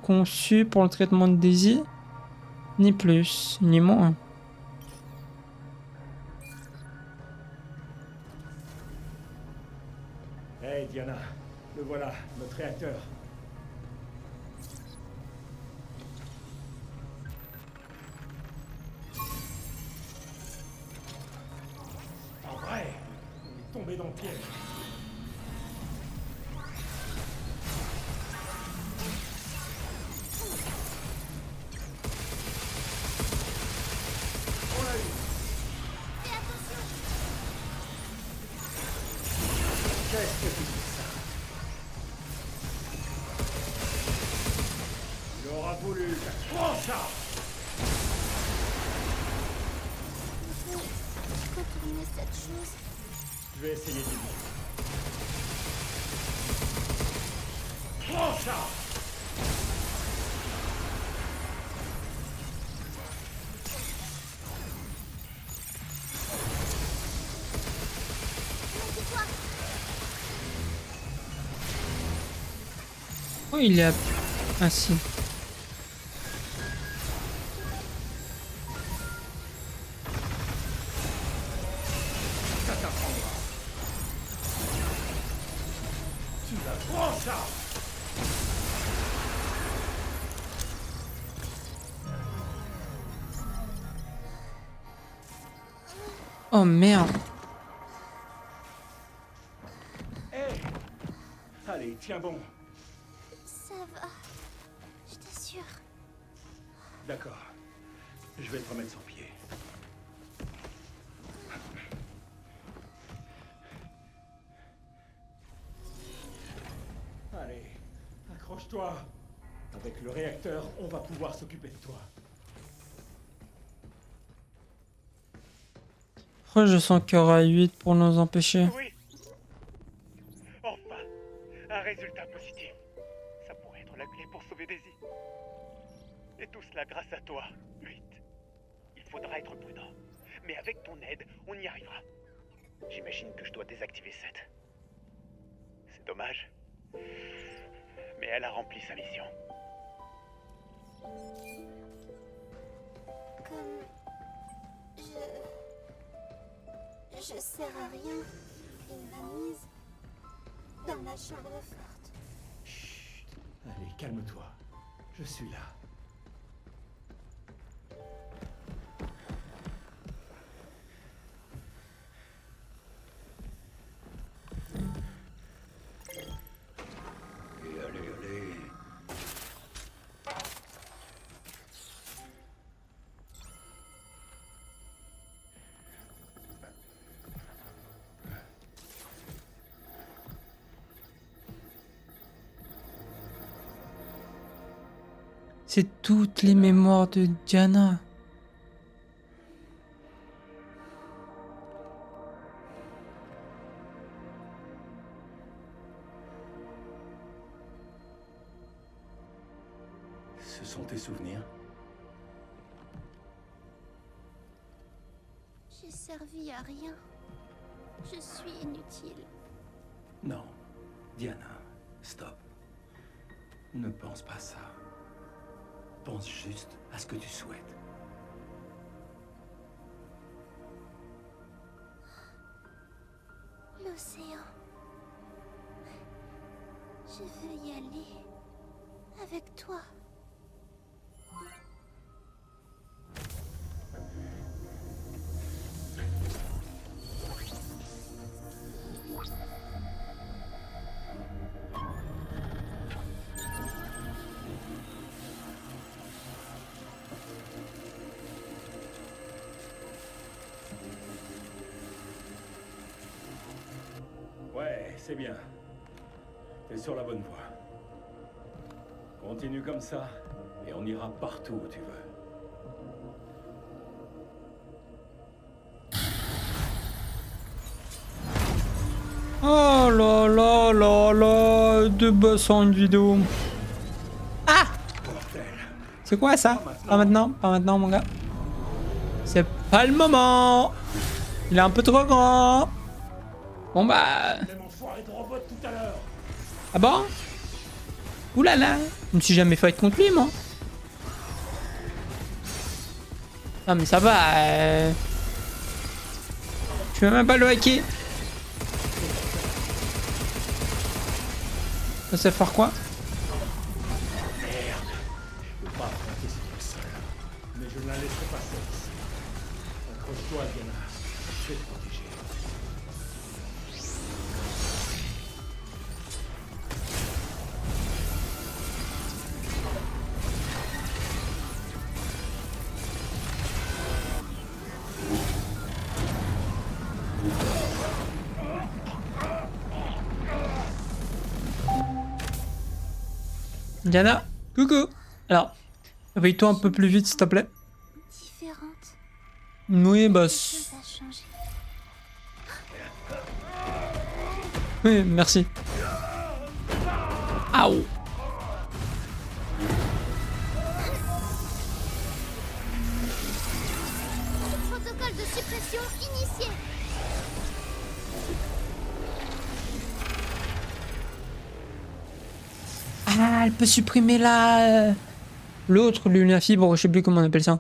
conçus pour le traitement de Daisy. Ni plus, ni moins. Hey Diana, le voilà, notre réacteur. En vrai, on est tombé dans le piège. On l'a eu. Fais attention. Qu'est-ce que tu dis ça? Il aura voulu. Prends ça! Il faut retourner cette chose. Je vais essayer du mieux. Prends ça! Méfie-toi. Oh, il est ainsi. Ça t'apprendra. Tu vas prendre ça! Oh merde. Hé! Allez, tiens bon. Ça va. Je t'assure. D'accord. Je vais te remettre sur pied. Allez, accroche-toi. Avec le réacteur, on va pouvoir s'occuper de toi. Oh, je sens qu'il y aura 8 pour nous empêcher. Oui. Enfin, un résultat positif. Ça pourrait être la clé pour sauver Daisy. Et tout cela grâce à toi, 8. Il faudra être prudent. Mais avec ton aide, on y arrivera. J'imagine que je dois désactiver 7. C'est dommage. Mais elle a rempli sa mission. Comme... Je sers à rien. Il m'a mise dans la chambre forte. Chut. Allez, calme-toi. Je suis là. Et allez, allez. C'est toutes les mémoires de Diana. Ce sont tes souvenirs? J'ai servi à rien. Je suis inutile. Non. Diana, stop. Ne pense pas ça. Pense juste à ce que tu souhaites. L'océan. Je veux y aller. Avec toi. Ouais, c'est bien. T'es sur la bonne voie. Continue comme ça, et on ira partout où tu veux. Oh là là là là, de boss en une vidéo. Ah! Mortel. C'est quoi ça? Pas maintenant mon gars. C'est pas le moment. Il est un peu trop grand. Bon bah... Même enfoiré de robot tout à l'heure. Ah bon? Ouh là là, je me suis jamais fight contre lui moi. Ah mais ça va. Je vais même pas le hacker. Ça sait faire quoi? Merde. Je peux pas affronter ce truc seul. Mais je ne la laisserai pas seule ici. Accroche-toi, Diana. Je vais te protéger. Diana, coucou. Alors, réveille-toi un peu plus vite s'il te plaît. Différente. Oui, bah... Ça a changé. Oui, merci. Aouh. Protocole de suppression initié. Ah, elle peut supprimer la... L'autre, Luna Fibre, je sais plus comment on appelle ça.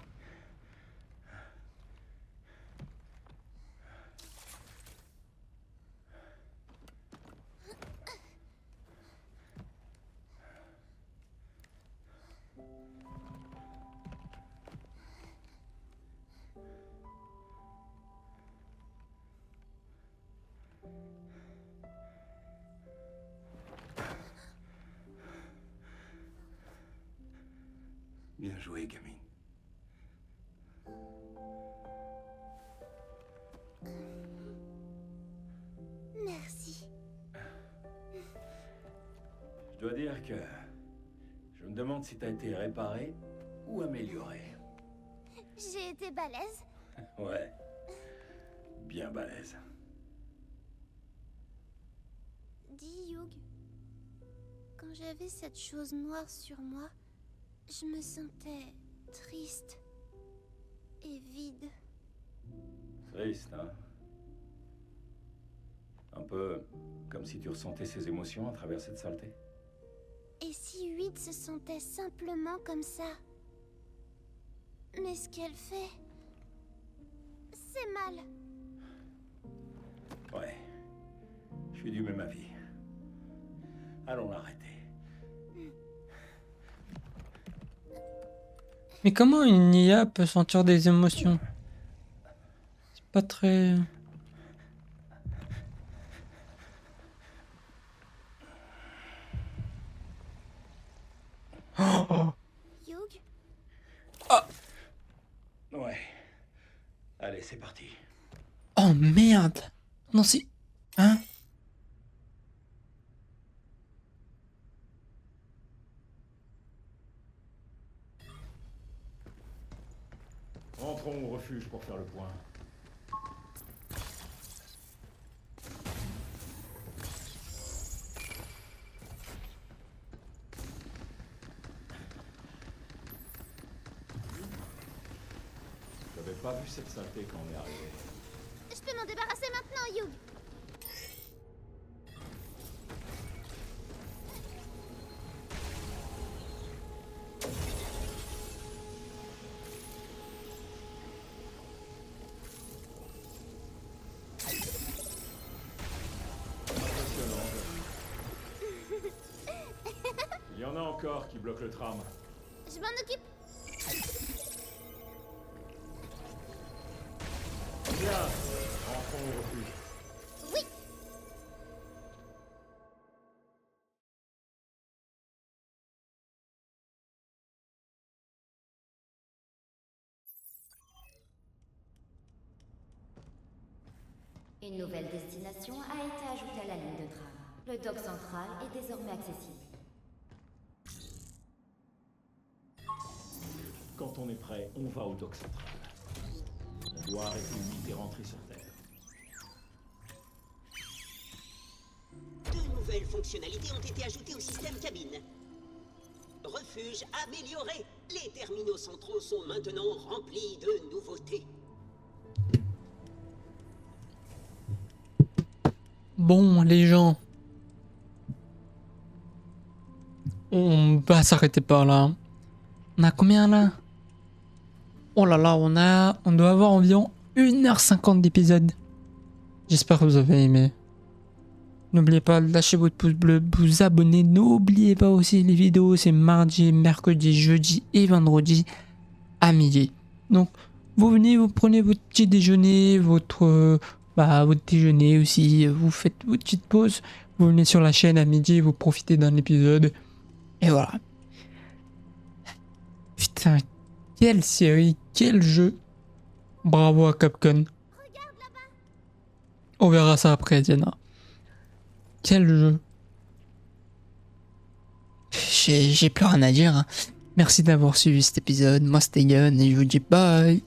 Bien joué, gamine. Merci. Je dois dire que je me demande si t'as été réparé ou amélioré. J'ai été balèze. Ouais. Bien balèze. Dis, Hugh. Quand j'avais cette chose noire sur moi, je me sentais triste et vide. Triste, hein? Un peu comme si tu ressentais ses émotions à travers cette saleté. Et si 8 se sentait simplement comme ça? Mais ce qu'elle fait, c'est mal. Ouais. Je suis du même avis. Allons l'arrêter. Mais comment une IA peut sentir des émotions? C'est pas très... Oh. Hugh? Ouais. Allez, c'est parti. Oh merde! Non, c'est... Hein? Rentrons au refuge pour faire le point. J'avais pas vu cette saleté quand on est arrivé. Je peux m'en débarrasser maintenant, Hugh. Impressionnant. Il y en a encore qui bloquent le tram. Je m'en occupe. Bien, rentrons au refuge. Oui. Une nouvelle destination a été ajoutée à la ligne de tram. Le dock central est désormais accessible. Quand on est prêt, on va au dock central. On doit arrêter vite et rentrer sur Terre. Deux nouvelles fonctionnalités ont été ajoutées au système cabine. Refuge amélioré. Les terminaux centraux sont maintenant remplis de nouveautés. Bon, les gens... On va s'arrêter par là. On a combien là? Oh là là, on doit avoir environ 1h50 d'épisode. J'espère que vous avez aimé. N'oubliez pas de lâcher votre pouce bleu, de vous abonner. N'oubliez pas aussi les vidéos, c'est mardi, mercredi, jeudi et vendredi à midi. Donc, vous venez, vous prenez votre petit déjeuner, votre déjeuner aussi, vous faites votre petite pause, vous venez sur la chaîne à midi, vous profitez d'un épisode. Et voilà. Putain, quelle série, quel jeu. Bravo à Capcom. On verra ça après, Diana. Quel jeu. J'ai plus rien à dire. Hein. Merci d'avoir suivi cet épisode. Moi, c'était Gun et je vous dis bye.